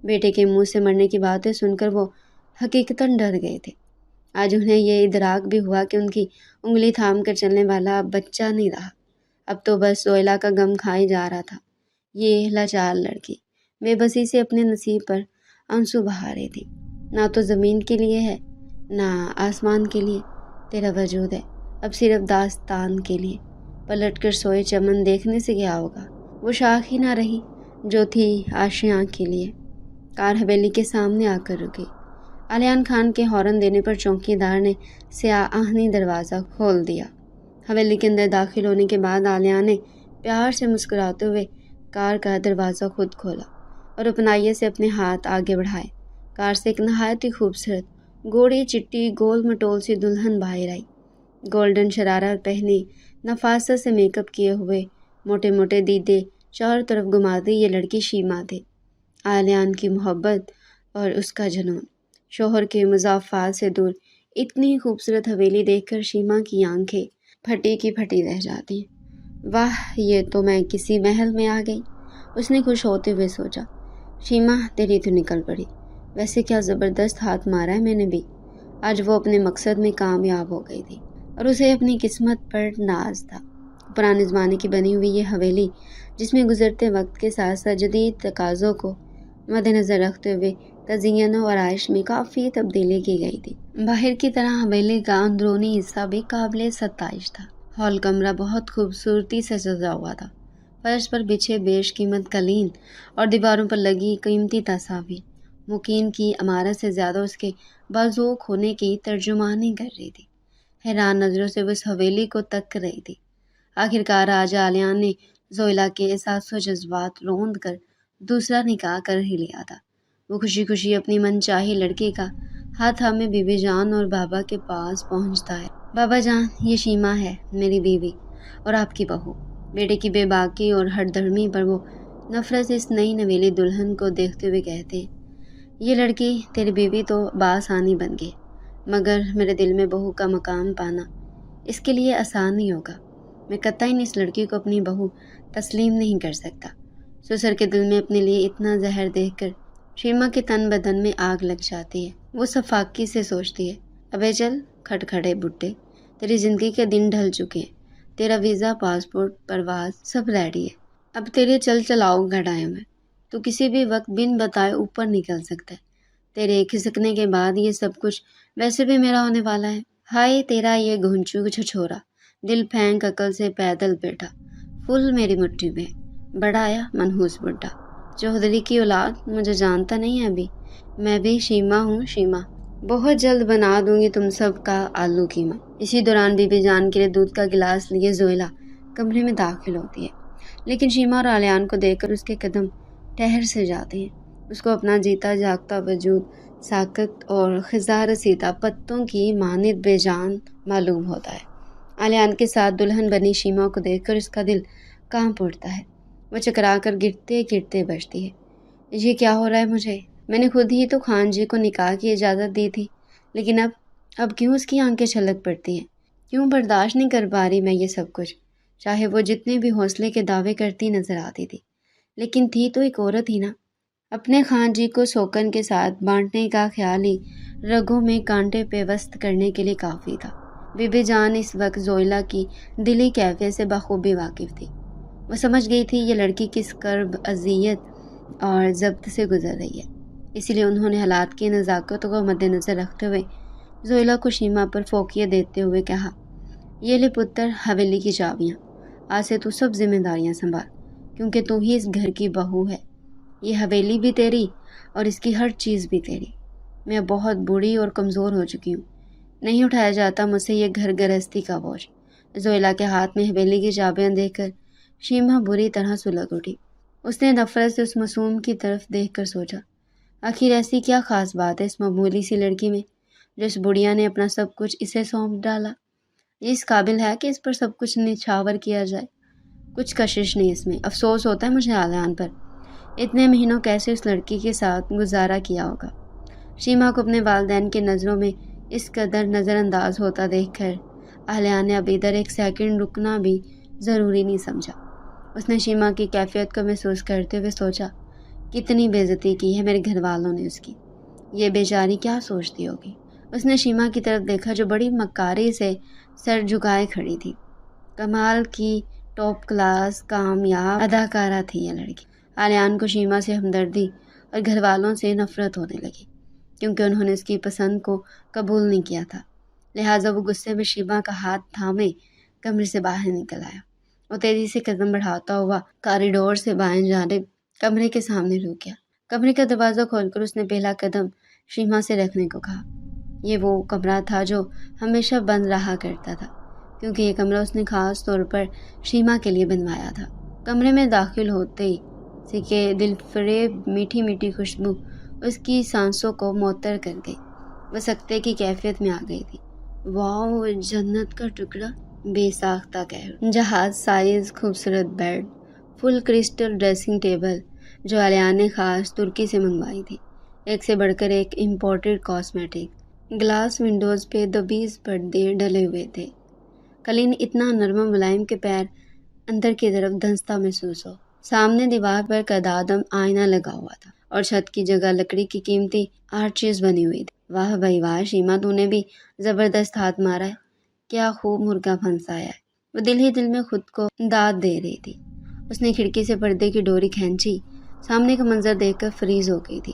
بیٹے کے منہ سے مرنے کی باتیں سن کر وہ حقیقتاً ڈر گئے تھے۔ آج انہیں یہ ادراک بھی ہوا کہ ان کی انگلی تھام کر چلنے والا اب بچہ نہیں رہا، اب تو بس زویلا کا غم کھائے جا رہا تھا۔ یہ لاچار لڑکی بے بسی سے اپنے نصیب پر آنسو بہا رہی تھی۔ نہ تو زمین کے لیے ہے، نہ آسمان کے لیے تیرا وجود ہے، اب صرف داستان کے لیے۔ پلٹ کر سوئے چمن دیکھنے سے کیا ہوگا، وہ شاخ ہی نہ رہی جو تھی آشیاں کے لیے۔ کار حویلی کے سامنے آ کر رکی۔ آلیان خان کے ہارن دینے پر چوکی دار نے سیاہ آہنی دروازہ کھول دیا۔ حویلی کے اندر داخل ہونے کے بعد آلیان نے پیار سے مسکراتے ہوئے کار کا دروازہ خود کھولا اور اپنائیے سے اپنے ہاتھ آگے بڑھائے۔ کار سے ایک نہایت ہی خوبصورت گوڑی چٹی گول مٹول سی دلہن باہر آئی۔ گولڈن شرارہ پہنی، نفاست سے میک اپ کیے ہوئے، موٹے موٹے دیدے چاروں طرف گھماتی یہ لڑکی شیما تھی۔ آلیان کی محبت اور اس کا جنون، شوہر کے مضافات سے دور اتنی خوبصورت حویلی دیکھ کر شیما کی آنکھیں پھٹی کی پھٹی رہ جاتی ہیں۔ واہ، یہ تو میں کسی محل میں آ گئی، اس نے خوش ہوتے ہوئے سوچا۔ شیما تیری تو نکل پڑی، ویسے کیا زبردست ہاتھ مارا ہے میں نے بھی۔ آج وہ اپنے مقصد میں کامیاب ہو گئی تھی اور اسے اپنی قسمت پر ناز تھا۔ پرانے زمانے کی بنی ہوئی یہ حویلی، جس میں گزرتے وقت کے ساتھ ساتھ جدید تقاضوں کو مد نظر رکھتے ہوئے تزئین و آرائش میں کافی تبدیلی کی گئی تھی۔ باہر کی طرح حویلی کا اندرونی حصہ بھی قابل ستائش تھا۔ ہال کمرہ بہت خوبصورتی سے سجا ہوا تھا۔ فرش پر بچھے بیش قیمت قالین اور دیواروں پر لگی قیمتی تصاویر مقیم کی عمارت سے زیادہ اس کے باذوق ہونے کی ترجمانی کر رہی تھی۔ حیران نظروں سے وہ اس حویلی کو تک رہی تھی۔ آخرکار آج آلیان نے زویلا کے احساس و جذبات روند کر دوسرا نکاح کر ہی لیا تھا۔ وہ خوشی خوشی اپنی من چاہی لڑکی کا ہاتھ تھامے بی بی جان اور بابا کے پاس پہنچتا ہے۔ بابا جان، یہ شیما ہے میری بیوی اور آپ کی بہو۔ بیٹے کی بے باکی اور ہٹ دھرمی پر وہ نفرت سے اس نئی نویلی دلہن کو دیکھتے ہوئے کہتے ہیں، یہ لڑکی تیری بیوی تو بآسانی بن گئی، مگر میرے دل میں بہو کا مقام پانا اس کے لیے آسان نہیں ہوگا۔ میں قطعاً اس لڑکی کو اپنی بہو تسلیم نہیں کر سکتا۔ سسر کے دل میں اپنے لیے اتنا زہر دیکھ کر شیما کے تن بدن میں آگ لگ جاتی ہے۔ وہ صفاقی سے سوچتی ہے، ابے چل کھٹکھڑے بڈھے، تیری زندگی کے دن ڈھل چکے ہیں، تیرا ویزا، پاسپورٹ، پرواز سب ریڈی ہے، اب تیرے چل چلاؤ گھڑائے میں، تو کسی بھی وقت بن بتائے اوپر نکل سکتا ہے۔ تیرے کھسکنے کے بعد یہ سب کچھ ویسے بھی میرا ہونے والا ہے۔ ہائے تیرا یہ گھنچو چھچورا، دل پھینک عقل سے پیدل بیٹھا، فل میری مٹھی میں، بڑا آیا منحوس بڈھا، چودھری کی اولاد، مجھے جانتا نہیں ہے ابھی، میں بھی شیما ہوں شیما، بہت جلد بنا دوں گی تم سب کا آلو قیمہ۔ اسی دوران بی بی جان کے لیے دودھ کا گلاس لیے زویلا کمرے میں داخل ہوتی ہے، لیکن شیما اور آلیان کو دیکھ کر اس کے قدم ٹھہر سے جاتے ہیں۔ اس کو اپنا جیتا جاگتا وجود ساکت اور خزاں رسیدہ پتوں کی مانند بے جان معلوم ہوتا ہے۔ آلیان کے ساتھ دلہن بنی شیما کو دیکھ کر اس کا دل کانپ اٹھتا ہے۔ وہ چکرا کر گرتے گرتے بجتی ہے، یہ کیا ہو رہا ہے مجھے؟ میں نے خود ہی تو خان جی کو نکاح کی اجازت دی تھی، لیکن اب کیوں اس کی آنکھیں چھلک پڑتی ہیں؟ کیوں برداشت نہیں کر پا رہی میں یہ سب کچھ؟ چاہے وہ جتنے بھی حوصلے کے دعوے کرتی نظر آتی تھی، لیکن تھی تو ایک عورت ہی نا۔ اپنے خان جی کو سوکن کے ساتھ بانٹنے کا خیال ہی رگوں میں کانٹے پیوست کرنے کے لیے کافی تھا۔ بی بی جان اس وقت زویلا کی دلی کیفیت سے بخوبی واقف تھی۔ وہ سمجھ گئی تھی یہ لڑکی کس کرب، اذیت اور ضبط سے گزر رہی ہے، اسی لیے انہوں نے حالات کی نزاکت کو مد نظر رکھتے ہوئے زویلا کو شیما پر فوقیت دیتے ہوئے کہا، یہ لے پتر حویلی کی چابیاں، آج سے تو سب ذمہ داریاں سنبھال، کیونکہ تو ہی اس گھر کی بہو ہے۔ یہ حویلی بھی تیری اور اس کی ہر چیز بھی تیری۔ میں بہت بوڑھی اور کمزور ہو چکی ہوں، نہیں اٹھایا جاتا مجھ سے یہ گھر گرہستی کا بوجھ۔ زویلا کے ہاتھ میں حویلی کی چابیاں دیکھ کر شیما بری طرح سلگ اٹھی۔ اس نے نفرت سے اس معصوم کی طرف دیکھ کر سوچا، آخر ایسی کیا خاص بات ہے اس معمولی سی لڑکی میں جو اس بڑھیا نے اپنا سب کچھ اسے سونپ ڈالا؟ یہ اس قابل ہے کہ اس پر سب کچھ نچھاور کیا جائے؟ کچھ کشش نہیں اس میں، افسوس ہوتا ہے مجھے آلیان پر، اتنے مہینوں کیسے اس لڑکی کے ساتھ گزارا کیا ہوگا۔ شیما کو اپنے والدین کی نظروں میں اس قدر نظر انداز ہوتا دیکھ کر آلیان نے اب ادھر ایک سیکنڈ رکنا بھی ضروری نہیں سمجھا۔ اس نے شیما کی کیفیت کو محسوس کرتے ہوئے سوچا، کتنی بے عزتی کی ہے میرے گھر والوں نے اس کی، یہ بیچاری کیا سوچتی ہوگی۔ اس نے شیما کی طرف دیکھا جو بڑی مکاری سے سر جھکائے کھڑی تھی۔ کمال کی ٹاپ کلاس کامیاب اداکارہ تھی یہ لڑکی۔ آلیان کو شیما سے ہمدردی اور گھر والوں سے نفرت ہونے لگی، کیونکہ انہوں نے اس کی پسند کو قبول نہیں کیا تھا۔ لہٰذا وہ غصے میں شیما کا ہاتھ تھامے کمرے سے باہر نکل آیا۔ وہ تیزی سے قدم بڑھاتا ہوا کاریڈور سے بائیں جانب کمرے کے سامنے رک گیا۔ کمرے کا دروازہ کھول کر اس نے پہلا قدم شیما سے رکھنے کو کہا۔ یہ وہ کمرہ تھا جو ہمیشہ بند رہا کرتا تھا، کیونکہ یہ کمرہ اس نے خاص طور پر شیما کے لیے بنوایا تھا۔ کمرے میں داخل ہوتے ہی سے کہ دل فریب میٹھی میٹھی خوشبو اس کی سانسوں کو معطر کر گئی۔ وہ سکتے کی کیفیت میں آ گئی تھی۔ واو، جنت کا ٹکڑا، بے ساختہ قہر، جہاز سائز خوبصورت بیڈ، فل کرسٹل ڈریسنگ ٹیبل جو آلیان نے خاص ترکی سے منگوائی تھی، ایک سے بڑھ کر ایک امپورٹڈ کاسمیٹک، گلاس ونڈوز پہ 20 پردے ڈلے ہوئے تھے، قالین اتنا نرم و ملائم کہ پیر اندر کی طرف دھنستا محسوس ہو۔ سامنے دیوار پر قدادم آئینہ لگا ہوا تھا اور چھت کی جگہ لکڑی کی قیمتی آرچیز بنی ہوئی تھی۔ واہ بھائی واہ شیما، تو نے بھی زبردست ہاتھ مارا ہے، کیا خوب مرغا پھنسایا ہے۔ وہ دل ہی دل میں خود کو داد دے رہی تھی۔ اس نے کھڑکی سے پردے کی ڈوری کھینچی، سامنے کا منظر دیکھ کر فریز ہو گئی تھی۔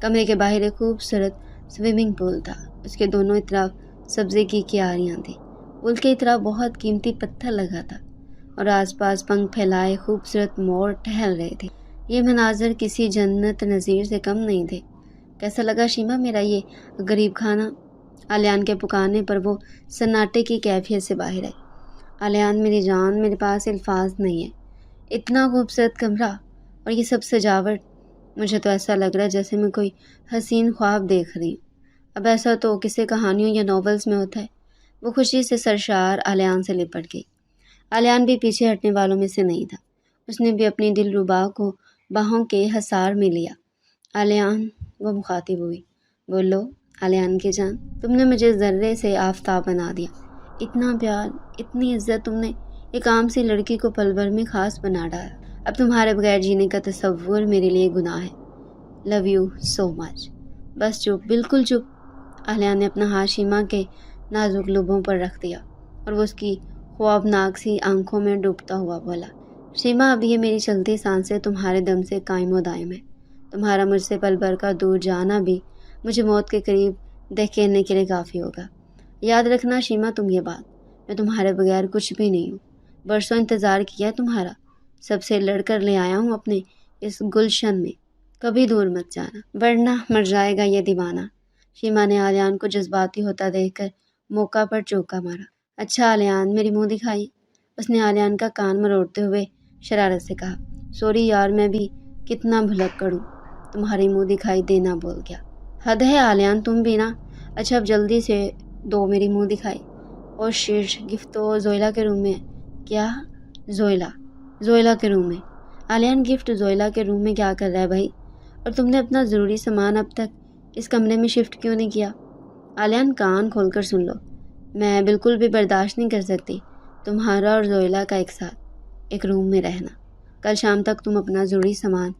کمرے کے باہر ایک خوبصورت سوئمنگ پول تھا، اس کے دونوں اطراف سبزے کی کیاریاں تھیں، پول کے اطراف بہت قیمتی پتھر لگا تھا اور آس پاس پنکھ پھیلائے خوبصورت مور ٹہل رہے تھے۔ یہ مناظر کسی جنت نظیر سے کم نہیں تھے۔ کیسا لگا شیما میرا یہ غریب خانہ؟ آلیان کے پکارنے پر وہ سناٹے کی کیفیت سے باہر آئی۔ آلیان میری جان، میرے پاس الفاظ نہیں ہے، اتنا خوبصورت کمرہ اور یہ سب سجاوٹ، مجھے تو ایسا لگ رہا ہے جیسے میں کوئی حسین خواب دیکھ رہی ہوں۔ اب ایسا تو کسی کہانیوں یا ناولز میں ہوتا ہے۔ وہ خوشی سے سرشار آلیان سے لپٹ گئی۔ آلیان بھی پیچھے ہٹنے والوں میں سے نہیں تھا، اس نے بھی اپنی دلربا کو باہوں کے حصار میں لیا۔ آلیان، وہ مخاطب ہوئی، بولو آلیان کی جان، تم نے مجھے ذرے سے آفتاب بنا دیا، اتنا پیار، اتنی عزت، تم نے ایک عام سی لڑکی کو پل بھر میں خاص بنا ڈالا۔ اب تمہارے بغیر جینے کا تصور میرے لیے گناہ ہے۔ لو یو سو مچ۔ بس چپ، بالکل چپ۔ آلیان نے اپنا ہاتھ شیما کے نازک لبوں پر رکھ دیا اور وہ اس کی خوابناک سی آنکھوں میں ڈوبتا ہوا بولا، شیما اب یہ میری چلتی سانسیں تمہارے دم سے قائم و دائم ہے۔ تمہارا مجھ سے پل بھر کا دور جانا بھی مجھے موت کے قریب دھکیلنے کے لیے کافی ہوگا۔ یاد رکھنا شیما تم یہ بات، میں تمہارے بغیر کچھ بھی نہیں ہوں۔ برسوں انتظار کیا تمہارا، سب سے لڑ کر لے آیا ہوں اپنے اس گلشن میں، کبھی دور مت جانا ورنہ مر جائے گا یہ دیوانہ۔ شیما نے آلیان کو جذباتی ہوتا دیکھ کر موقع پر چوکا مارا۔ اچھا آلیان، میری منہ دکھائی، اس نے آلیان کا کان مروڑتے ہوئے شرارت سے کہا۔ سوری یار، میں بھی کتنا بھلکڑ ہوں، تمہاری منہ دکھائی دینا بول گیا۔ حد ہے آلیان تم بھی نا۔ اچھا اب جلدی سے دو میری منہ دکھائی۔ اور شیرش گفٹ تو زویلا کے روم میں ہے۔ کیا؟ زویلا کے روم میں؟ آلیان گفٹ زویلا کے روم میں کیا کر رہا ہے بھائی؟ اور تم نے اپنا ضروری سامان اب تک اس کمرے میں شفٹ کیوں نہیں کیا؟ آلیان کان کھول کر سن لو، میں بالکل بھی برداشت نہیں کر سکتی تمہارا اور زویلا کا ایک ساتھ ایک روم میں رہنا۔ کل شام تک تم اپنا ضروری سامان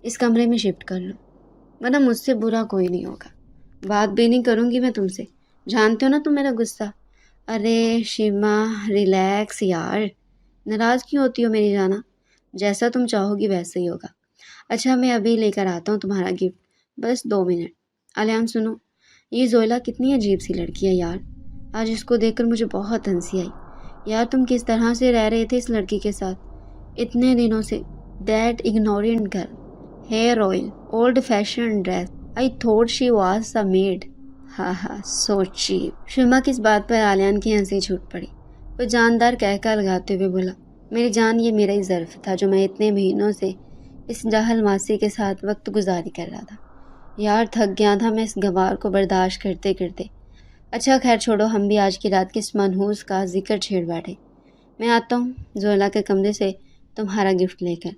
اس کمرے میں شفٹ کر لو، ورنہ مجھ سے برا کوئی نہیں ہوگا۔ بات بھی نہیں کروں گی میں تم سے، جانتے ہو نا تم میرا غصہ۔ ارے شیما ریلیکس یار، ناراض کیوں ہوتی ہو میری جانا؟ جیسا تم چاہو گی ویسا ہی ہوگا۔ اچھا میں ابھی لے کر آتا ہوں تمہارا گفٹ، بس 2 منٹ۔ آلیان سنو، یہ زویلا کتنی عجیب سی لڑکی ہے یار، آج اس کو دیکھ کر مجھے بہت ہنسی آئی۔ یار تم کس طرح سے رہ رہے تھے اس لڑکی کے ساتھ اتنے دنوں سے؟ That ignorant girl, hair oil, old fashioned dress, I thought she was a maid. ہاں ہاں so cheap۔ شما کی اس بات پر آلیان کی ہنسی چھوٹ پڑی۔ وہ جاندار کہہ لگاتے ہوئے بولا، میری جان یہ میرا ہی ظرف تھا جو میں اتنے مہینوں سے اس جاہل ماسی کے ساتھ وقت گزاری کر رہا تھا۔ یار تھک گیا تھا میں اس گوار کو برداشت کرتے کرتے۔ اچھا خیر چھوڑو، ہم بھی آج کی رات کی اس منحوس کا ذکر چھیڑ بیٹھے۔ میں آتا ہوں زویلا کے کمرے سے تمہارا گفٹ لے کر۔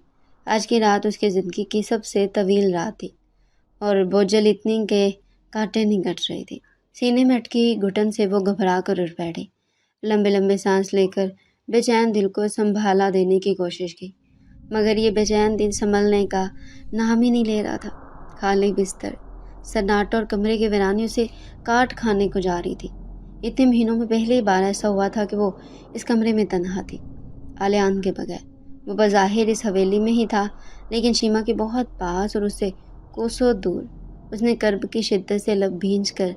آج کی رات اس کی زندگی کی سب سے طویل رات تھی اور بوجھل اتنی کہ کانٹے نہیں کٹ رہے تھے۔ سینے میں اٹکی گھٹن سے وہ گھبرا کر اٹھ بیٹھے، لمبے لمبے سانس لے کر بے چین دل کو سنبھالا دینے کی کوشش کی، مگر یہ بے چین دل سنبھلنے کا نام ہی نہیں لے رہا تھا۔ خالی بستر، سناٹا اور کمرے کے ویرانی اسے کاٹ کھانے کو جا رہی تھی۔ اتنے مہینوں میں پہلی بار ایسا ہوا تھا کہ وہ اس کمرے میں تنہا تھی، آلیان کے بغیر۔ وہ بظاہر اس حویلی میں ہی تھا لیکن شیما کے بہت پاس اور اس سے کوسوں دور۔ اس نے کرب کی شدت سے لب بھینچ کر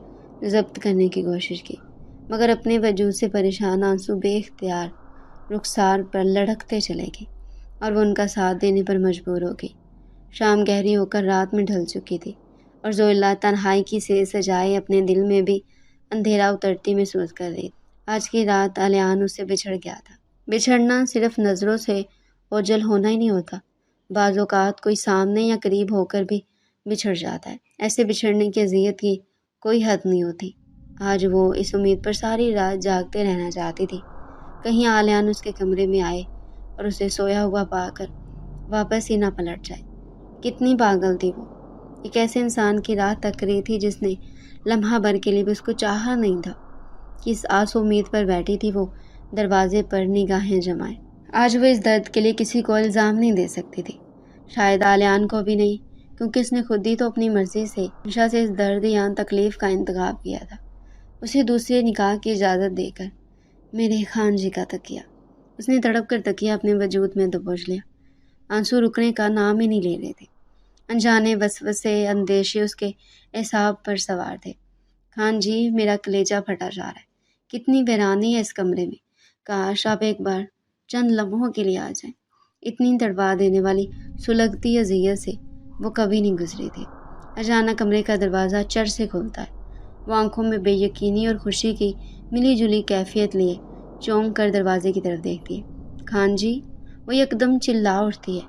ضبط کرنے کی کوشش کی، مگر اپنے وجود سے پریشان آنسو بے اختیار رخسار پر لڑکتے چلے گئے اور وہ ان کا ساتھ دینے پر مجبور ہو گئی۔ شام گہری ہو کر رات میں ڈھل چکی تھی اور زویلا تنہائی کی سے سجائے اپنے دل میں بھی اندھیرا اترتی محسوس کر رہی تھی۔ آج کی رات آلیان اس سے بچھڑ گیا تھا۔ بچھڑنا صرف نظروں سے اوجھل ہونا ہی نہیں ہوتا، بعض اوقات کوئی سامنے یا قریب ہو کر بھی بچھڑ جاتا ہے۔ ایسے بچھڑنے کی اذیت کی کوئی حد نہیں ہوتی۔ آج وہ اس امید پر ساری رات جاگتے رہنا چاہتی تھی، کہیں آلیان اس کے کمرے میں آئے اور اسے سویا ہوا پا کر واپس ہی نہ پلٹ جائے۔ کتنی پاگل تھی وہ، ایک ایسے انسان کی راہ تک رہی تھی جس نے لمحہ بھر کے لیے بھی اس کو چاہا نہیں تھا۔ کس آس و امید پر بیٹھی تھی وہ دروازے پر نگاہیں جمائے۔ آج وہ اس درد کے لیے کسی کو الزام نہیں دے سکتی تھی، شاید آلیان کو بھی نہیں، کیونکہ اس نے خود ہی تو اپنی مرضی سے ہمیشہ سے اس درد یا تکلیف کا انتخاب کیا تھا۔ اسے دوسرے نکاح کی اجازت دے کر میرے خان جی کا تکیہ، اس نے تڑپ کر تکیہ اپنے وجود میں دبوچ لیا۔ آنسو رکنے کا نام ہی نہیں لے رہے تھے، انجانے وسوسے اندیشے اس کے اعصاب پر سوار تھے۔ خان جی میرا کلیجہ پھٹا جا رہا ہے، کتنی ویرانی ہے اس کمرے میں، کاش آپ ایک بار چند لمحوں کے لیے آ جائیں۔ اتنی تڑپا دینے والی سلگتی اذیت سے وہ کبھی نہیں گزری تھی۔ اچانک کمرے کا دروازہ چر سے کھلتا ہے۔ وہ آنکھوں میں بے یقینی اور خوشی کی ملی جلی کیفیت لیے چونک کر دروازے کی طرف دیکھتی ہے۔ خان جی، وہ یکدم چلا اٹھتی ہے،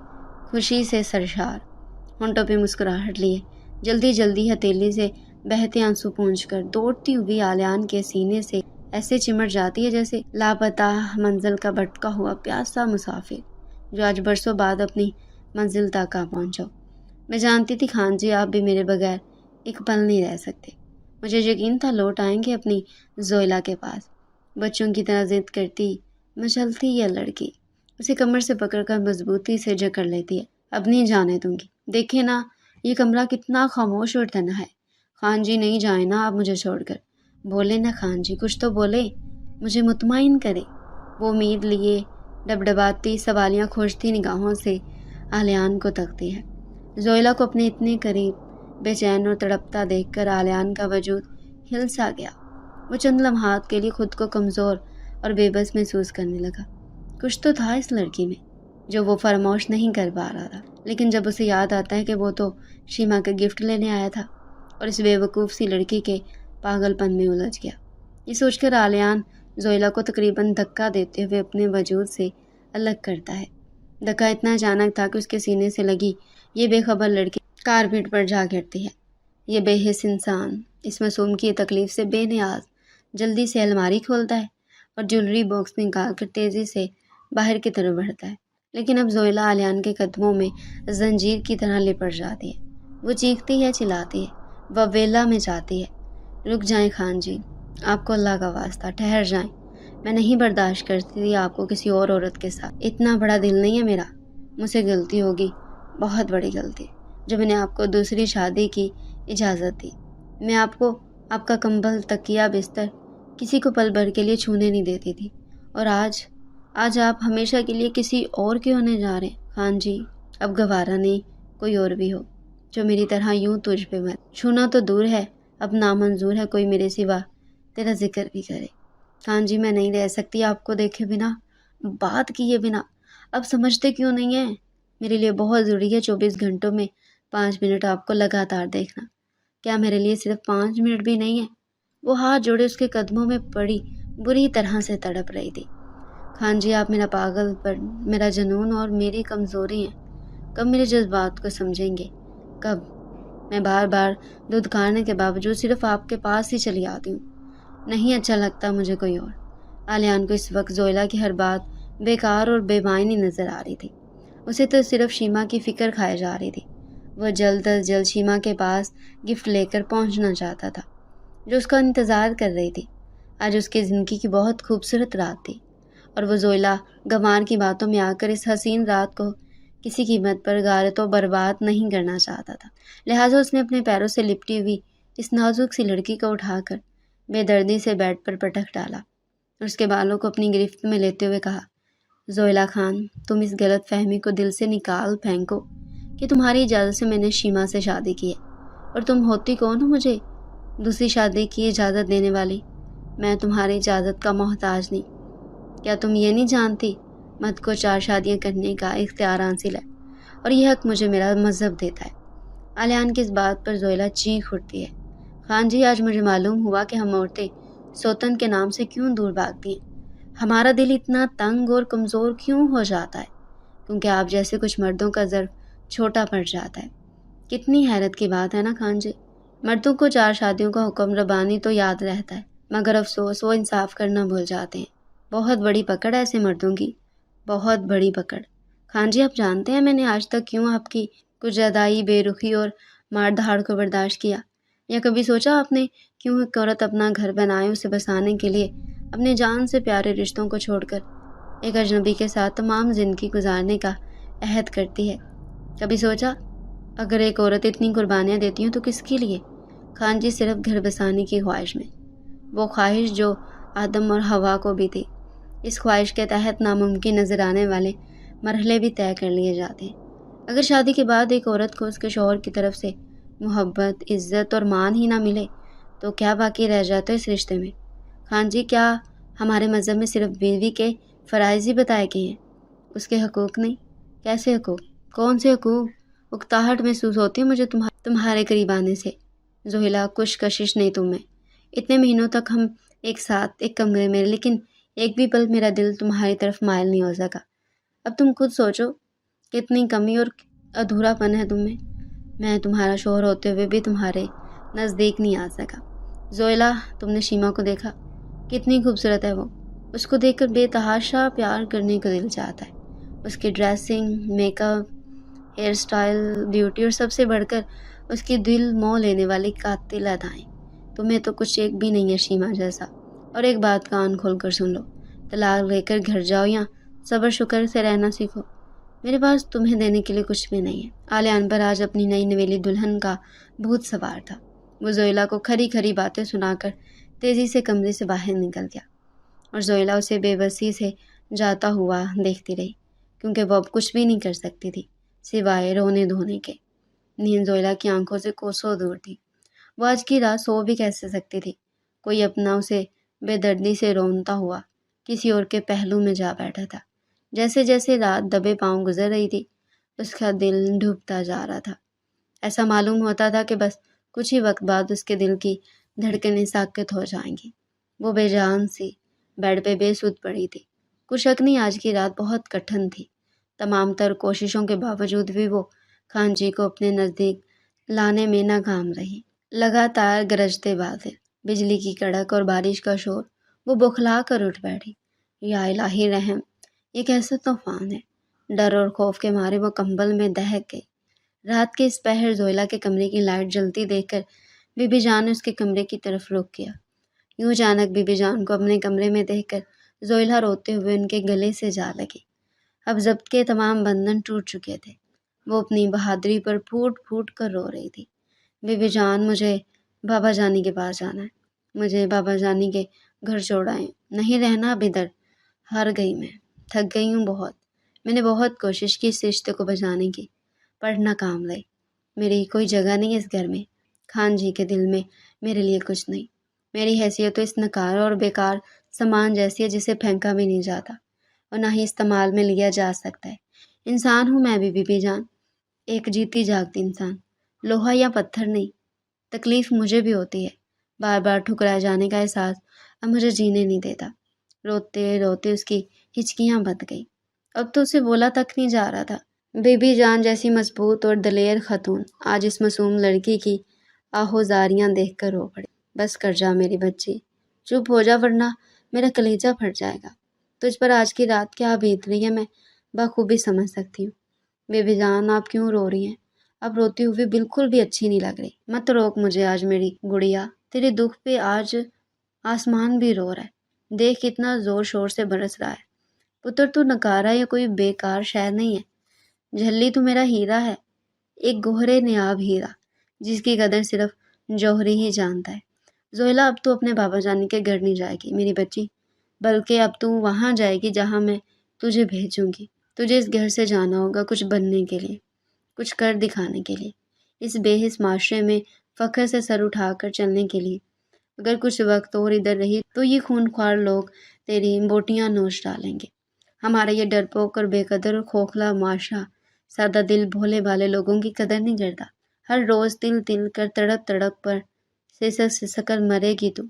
خوشی سے سرشار، ہونٹوں پہ مسکراہٹ لیے جلدی جلدی ہتھیلی سے بہتے آنسو پونچھ کر دوڑتی ہوئی آلیان کے سینے سے ایسے چمٹ جاتی ہے جیسے لاپتہ منزل کا بھٹکا ہوا پیاسا مسافر جو آج برسوں بعد اپنی منزل تک آ پہنچا۔ میں جانتی تھی خان جی آپ بھی میرے بغیر ایک پل نہیں رہ سکتے۔ مجھے یقین تھا لوٹ آئیں گے اپنی زویلا کے پاس۔ بچوں کی طرح ضد کرتی مچلتی یہ لڑکی اسے کمر سے پکڑ کر مضبوطی سے جکڑ لیتی ہے۔ اب نہیں جانے دوں گی، دیکھیں نا یہ کمرہ کتنا خاموش اور تنہا ہے۔ خان جی نہیں جائیں نا آپ مجھے چھوڑ کر، بولے نا خان جی، کچھ تو بولے، مجھے مطمئن کرے۔ وہ امید لیے ڈبڈباتی سوالیاں کھوجتی نگاہوں سے آلیان کو تکتی ہے۔ زویلا کو اپنے اتنے قریب بے چین اور تڑپتا دیکھ کر آلیان کا وجود ہل سا گیا۔ وہ چند لمحات کے لیے خود کو کمزور اور بے بس محسوس کرنے لگا۔ کچھ تو تھا اس لڑکی میں جو وہ فراموش نہیں کر پا رہا تھا، لیکن جب اسے یاد آتا ہے کہ وہ تو شیما کا گفٹ لینے آیا تھا اور اس بے وقوف سی لڑکی کے پاگل پن میں الجھ گیا۔ یہ سوچ کر آلیان زویلا کو تقریباً دھکا دیتے ہوئے اپنے وجود سے الگ کرتا ہے۔ دھکا اتنا اچانک تھا کہ اس کے سینے سے لگی یہ بے خبر لڑکی کارپیٹ پر جا گرتی ہے۔ یہ بے حس انسان اس معصوم کی تکلیف سے بے نیاز جلدی سے الماری کھولتا ہے اور جیولری باکس نکال کر تیزی سے باہر کی طرف بڑھتا ہے، لیکن اب زویلا آلیان کے قدموں میں زنجیر کی طرح لپٹ جاتی ہے۔ وہ چیختی ہے، چلاتی ہے، وویلا میں جاتی ہے۔ رک جائیں خان جی، آپ کو اللہ کا واسطہ ٹھہر جائیں، میں نہیں برداشت کرتی تھی آپ کو کسی اور عورت کے ساتھ۔ اتنا بڑا دل نہیں ہے میرا، مجھ سے غلطی ہوگی، بہت بڑی غلطی، جو میں نے آپ کو دوسری شادی کی اجازت دی۔ میں آپ کو آپ کا کمبل، تکیہ، بستر کسی کو پل بھر کے لیے چھونے نہیں دیتی تھی، اور آج آپ ہمیشہ کے لیے کسی اور کے ہونے جا رہے ہیں۔ خان جی اب گوارا نہیں کوئی اور بھی ہو جو میری طرح یوں تجھ پہ مت، چھونا تو دور ہے اب نامنظور ہے کوئی میرے سوا تیرا ذکر بھی کرے۔ خان جی میں نہیں رہ سکتی آپ کو دیکھے بنا، بات کیے بنا۔ اب سمجھتے کیوں نہیں ہیں؟ میرے لیے بہت ضروری ہے 24 گھنٹوں میں 5 منٹ آپ کو لگاتار دیکھنا۔ کیا میرے لیے صرف 5 منٹ بھی نہیں ہے؟ وہ ہاتھ جوڑے اس کے قدموں میں پڑی بری طرح سے تڑپ رہی تھی۔ خان جی آپ میرا پاگل پر میرا جنون اور میری کمزوری ہیں، کب میرے جذبات کو سمجھیں گے؟ کب؟ میں بار بار دھتکارنے کے باوجود صرف آپ کے پاس ہی چلی آتی ہوں، نہیں اچھا لگتا مجھے کوئی اور۔ آلیان کو اس وقت زویلا کی ہر بات بیکار اور بے معنی نظر آ رہی تھی۔ اسے تو صرف شیما کی فکر کھائے جا رہی تھی۔ وہ جلد از جلد شیما کے پاس گفٹ لے کر پہنچنا چاہتا تھا جو اس کا انتظار کر رہی تھی۔ آج اس کی زندگی کی بہت خوبصورت رات تھی اور وہ زویلا گوان کی باتوں میں آ کر اس حسین رات کو کسی قیمت پر غارت و برباد نہیں کرنا چاہتا تھا۔ لہٰذا اس نے اپنے پیروں سے لپٹی ہوئی اس نازک سی لڑکی کو اٹھا کر بے دردی سے بیڈ پر پٹک ڈالا اور اس کے بالوں کو اپنی گرفت میں لیتے ہوئے کہا، زویلا خان، تم اس غلط فہمی کو دل سے نکال پھینکو کہ تمہاری اجازت سے میں نے شیما سے شادی کی ہے، اور تم ہوتی کون ہو مجھے دوسری شادی کی اجازت دینے والی؟ میں تمہاری اجازت کا محتاج نہیں۔ کیا تم یہ نہیں جانتی مرد کو 4 شادیاں کرنے کا اختیار حاصل ہے، اور یہ حق مجھے میرا مذہب دیتا ہے۔ آلیان کی اس بات پر زویلا چیخ اٹھتی ہے، خان جی آج مجھے معلوم ہوا کہ ہم عورتیں سوتن کے نام سے کیوں دور بھاگتی ہیں۔ ہمارا دل اتنا تنگ اور کمزور کیوں ہو جاتا ہے؟ کیونکہ آپ جیسے کچھ مردوں کا ظرف چھوٹا پڑ جاتا ہے۔ کتنی حیرت کی بات ہے نا خان جی، مردوں کو 4 شادیوں کا حکم ربانی تو یاد رہتا ہے، مگر افسوس وہ انصاف کرنا بھول جاتے ہیں۔ بہت بڑی پکڑ ہے ایسے مردوں کی، بہت بڑی پکڑ۔ خان جی آپ جانتے ہیں میں نے آج تک کیوں آپ کی کچھ زیادائی بے رخی اور مار دھاڑ کو برداشت کیا؟ یا کبھی سوچا آپ نے کیوں ایک عورت اپنا گھر بنائے اسے بسانے کے لیے اپنے جان سے پیارے رشتوں کو چھوڑ کر ایک اجنبی کے ساتھ تمام زندگی گزارنے کا عہد کرتی ہے؟ کبھی سوچا اگر ایک عورت اتنی قربانیاں دیتی ہوں تو کس کے لیے؟ خان جی صرف گھر بسانے کی خواہش میں، وہ خواہش جو آدم اور حوا کو بھی تھی۔ اس خواہش کے تحت ناممکن نظر آنے والے مرحلے بھی طے کر لیے جاتے ہیں۔ اگر شادی کے بعد ایک عورت کو اس کے شوہر کی طرف سے محبت، عزت اور مان ہی نہ ملے تو کیا باقی رہ جاتا ہے اس رشتے میں؟ خان جی کیا ہمارے مذہب میں صرف بیوی کے فرائض ہی بتائے گئے ہیں، اس کے حقوق نہیں؟ کیسے حقوق؟ کون سے حقوق؟ اکتاہٹ محسوس ہوتی ہے مجھے تمہارے قریب آنے سے۔ زویلا کچھ کشش نہیں تم میں، اتنے مہینوں تک ہم ایک ساتھ ایک کمرے میں، لیکن ایک بھی پل میرا دل تمہاری طرف مائل نہیں ہو سکا۔ اب تم خود سوچو کتنی کمی اور ادھورا پن ہے تم میں تمہارا شوہر ہوتے ہوئے بھی تمہارے نزدیک نہیں آ سکا۔ زویلا تم نے شیما کو دیکھا، کتنی خوبصورت ہے وہ، اس کو دیکھ کر بے تحاشا پیار کرنے کو دل چاہتا ہے۔ اس کی dressing, make up, hair style, beauty اور سب سے بڑھ کر اس کی دل موہ لینے والی قاتل ادائیں، تمہیں تو کچھ ایک بھی نہیں ہے شیما جیسا۔ اور ایک بات کان کھول کر سن لو، طلاق لے کر گھر جاؤ یا صبر شکر سے رہنا سیکھو، میرے پاس تمہیں دینے کے لیے کچھ بھی نہیں ہے۔ آلیان پر آج اپنی نئی نویلی دلہن کا بھوت سوار تھا۔ وہ زویلا کو کھری کھری باتیں سنا کر تیزی سے کمرے سے باہر نکل گیا اور زویلا اسے بے بسی سے جاتا ہوا دیکھتی رہی، کیونکہ وہ اب کچھ بھی نہیں کر سکتی تھی سوائے رونے دھونے کے۔ نیند زویلا کی آنکھوں سے کوسوں دور تھی۔ وہ آج کی رات سو بھی کیسے سکتی تھی؟ کوئی اپنا اسے بے دردی سے رونتا ہوا کسی اور کے پہلو میں جا بیٹھا تھا۔ جیسے جیسے رات دبے پاؤں گزر رہی تھی اس کا دل ڈوبتا جا رہا تھا۔ ایسا معلوم ہوتا تھا کہ بس کچھ ہی وقت بعد اس کے دل کی دھڑکنیں ساکت ہو جائیں گی۔ وہ بے جان سی بیڈ پہ بے سود پڑی تھی۔ کچھ شک نہیں آج کی رات بہت کٹھن تھی۔ تمام تر کوششوں کے باوجود بھی وہ خان جی کو اپنے نزدیک لانے میں ناکام رہی۔ لگاتار گرجتے بادل، بجلی کی کڑک اور بارش کا شور، وہ بوکھلا کر اٹھ بیٹھی۔ یا الہی رحم، یہ کیسا طوفان ہے! ڈر اور خوف کے مارے وہ کمبل میں دہک گئی۔ رات کے اس پہر زویلا کے کمرے کی لائٹ جلتی دیکھ کر بی بی جان نے اس کے کمرے کی طرف رخ کیا۔ یوں اچانک بی بی جان کو اپنے کمرے میں دیکھ کر زویلا روتے ہوئے ان کے گلے سے جا لگی۔ اب ضبط کے تمام بندھن ٹوٹ چکے تھے۔ وہ اپنی بہادری پر پھوٹ پھوٹ کر رو رہی تھی۔ بی بی جان، مجھے بابا جانی کے پاس جانا ہے، مجھے بابا جانی کے گھر چھوڑائیں، نہیں رہنا اب ادھر، ہار گئی میں، تھک گئی ہوں بہت۔ میں نے بہت کوشش کی اس رشتے کو بچانے کی، پر ناکام رہی۔ میری کوئی جگہ نہیں اس گھر میں۔ خان جی کے دل میں میرے لیے کچھ نہیں۔ میری حیثیت تو اس نکارا اور بیکار سامان جیسی ہے جسے پھینکا بھی نہیں جاتا اور نہ ہی استعمال میں لیا جا سکتا ہے۔ انسان ہوں میں بھی بی بی جان، ایک جیتی جاگتی انسان، لوہا یا پتھر نہیں۔ تکلیف مجھے بھی ہوتی ہے، بار بار ٹھکرائے جانے کا احساس اب مجھے جینے نہیں دیتا۔ روتے روتے اس کی ہچکیاں بندھ گئی، اب تو اسے بولا تک نہیں جا رہا تھا۔ بی بی جان جیسی مضبوط اور دلیر خاتون آج اس معصوم لڑکی کی آہوزاریاں دیکھ کر رو پڑی۔ بس کر جا میری بچی، چپ ہو جا ورنہ میرا کلیجہ پھٹ جائے گا۔ تجھ پر آج کی رات کیا بیت رہی ہے میں بخوبی سمجھ سکتی ہوں۔ بی بی جان آپ کیوں رو رہی ہیں؟ اب روتی ہوئی بالکل بھی اچھی نہیں لگ رہی۔ مت روک مجھے آج میری گڑیا، تیرے دکھ پہ آج آسمان بھی رو رہا ہے۔ دیکھ کتنا زور شور سے برس رہا ہے۔ پتر تو نکارا یا کوئی بیکار شے نہیں ہے، جھلی تو میرا ہیرا ہے، ایک گوہرے نیاب ہیرا جس کی قدر صرف جوہری ہی جانتا ہے۔ زوہیلا اب تو اپنے بابا جانی کے گھر نہیں جائے گی میری بچی، بلکہ اب تو وہاں جائے گی جہاں میں تجھے بھیجوں گی۔ تجھے اس گھر سے جانا ہوگا کچھ بننے کے لیے، کچھ کر دکھانے کے لیے، اس بے حس معاشرے میں فخر سے سر اٹھا کر چلنے کے لیے۔ اگر کچھ وقت اور ادھر رہی تو یہ خونخوار لوگ تیری بوٹیاں نوچ ڈالیں گے۔ ہمارا یہ ڈرپوک اور بے قدر اور کھوکھلا معاشرہ سادہ دل بھولے بھالے لوگوں کی قدر نہیں کرتا۔ ہر روز تل تل کر تڑپ تڑپ پر سسک کر مرے گی تو۔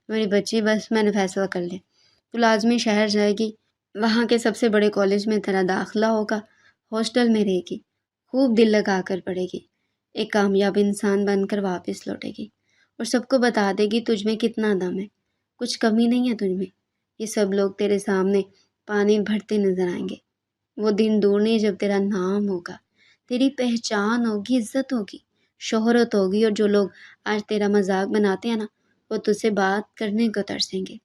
میری بچی بس میں نے فیصلہ کر لیا، تو لازمی شہر جائے گی، وہاں کے سب سے بڑے کالج میں تیرا داخلہ ہوگا، ہاسٹل میں رہے گی، خوب دل لگا کر پڑھے گی، ایک کامیاب انسان بن کر واپس لوٹے گی اور سب کو بتا دے گی تجھ میں کتنا دم ہے، کچھ کمی نہیں ہے تجھ میں۔ یہ سب لوگ تیرے سامنے پانی بھرتے نظر آئیں گے۔ وہ دن دور نہیں جب تیرا نام ہوگا، تیری پہچان ہوگی، عزت ہوگی، شہرت ہوگی، اور جو لوگ آج تیرا مذاق بناتے ہیں نا وہ تجھ سے بات کرنے کو ترسیں گے۔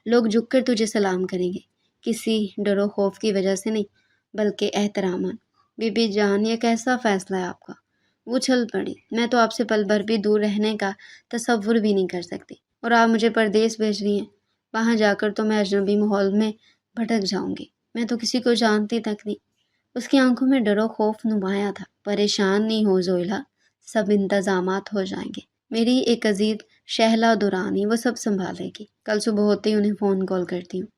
لوگ جھک کر تجھے سلام کریں گے، کسی ڈر و خوف کی وجہ سے نہیں بلکہ احتراماً۔ بی بی جان یہ کیسا فیصلہ ہے آپ کا؟ وہ چھل پڑی، میں تو آپ سے پل بھر بھی دور رہنے کا تصور بھی نہیں کر سکتی، اور آپ مجھے پردیس بھیج رہی ہیں۔ وہاں جا کر تو میں اجنبی ماحول میں بھٹک جاؤں گی، میں تو کسی کو جانتی تک نہیں۔ اس کی آنکھوں میں ڈر و خوف نمایاں تھا۔ پریشان نہیں ہو زوہیلا، سب انتظامات ہو جائیں گے۔ میری ایک عزیز شہلا دورانی وہ سب سنبھالے گی، کل صبح ہوتے ہی انہیں فون کال کرتی ہوں۔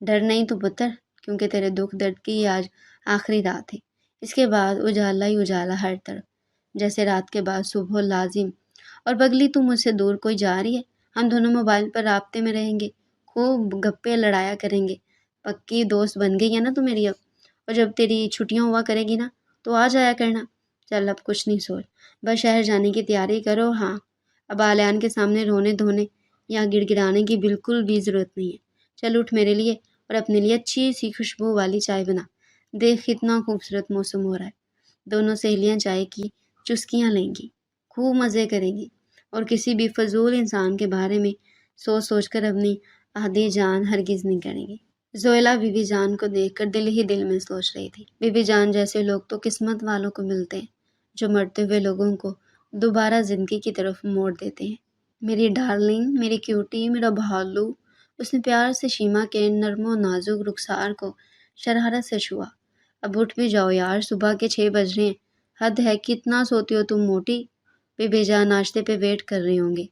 ڈر نہیں تو پتر، کیونکہ تیرے دکھ درد کی آج آخری رات ہے، اس کے بعد اجالا ہی اجالا ہر طرف، جیسے رات کے بعد صبح لازم۔ اور بگلی تو مجھ سے دور کوئی جا رہی ہے؟ ہم دونوں موبائل پر رابطے میں رہیں گے، خوب گپے لڑایا کریں گے، پکی دوست بن گئی ہے نا تو میری اب، اور جب تیری چھٹیاں ہوا کرے گی نا تو آ جایا کرنا۔ چل اب کچھ نہیں سوچ، بس شہر جانے کی تیاری کرو۔ ہاں اب آلیان کے سامنے رونے دھونے یا گڑ گڑانے کی بالکل بھی ضرورت نہیں ہے۔ چل اٹھ میرے لیے اور اپنے لیے اچھی سی خوشبو والی چائے بنا، دیکھ کتنا خوبصورت موسم ہو رہا ہے۔ دونوں سہیلیاں چائے کی چسکیاں لیں گی، خوب مزے کریں گی، اور کسی بھی فضول انسان کے بارے میں سوچ سوچ کر اپنی آدھی جان ہرگز نہیں کریں گی۔ زوہیلا بی بی جان کو دیکھ کر دل ہی دل میں سوچ رہی تھی، بی بی جان جیسے لوگ تو قسمت والوں کو ملتے ہیں جو مرتے ہوئے لوگوں کو دوبارہ زندگی کی طرف موڑ دیتے ہیں۔ میری ڈارلنگ، میری کیوٹی، میرا بھالو، اس نے پیار سے شیما کے نرم و نازک رخسار کو شرارت سے چھوا۔ اب اٹھ بھی جاؤ یار، صبح کے 6 بج رہے ہیں، حد ہے کتنا سوتی ہو تم موٹی۔ بی بی جان ناشتے پہ ویٹ کر رہے ہوں گے۔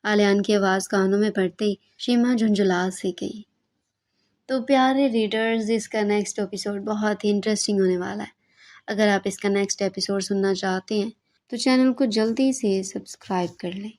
آلیان کی آواز کانوں میں پڑتے ہی شیما جھنجھلا سی گئی۔ تو پیارے ریڈرز، اس کا نیکسٹ ایپیسوڈ بہت ہی انٹرسٹنگ ہونے والا ہے۔ اگر آپ اس کا نیکسٹ ایپیسوڈ سننا چاہتے ہیں تو چینل کو جلدی سے سبسکرائب کر لیں۔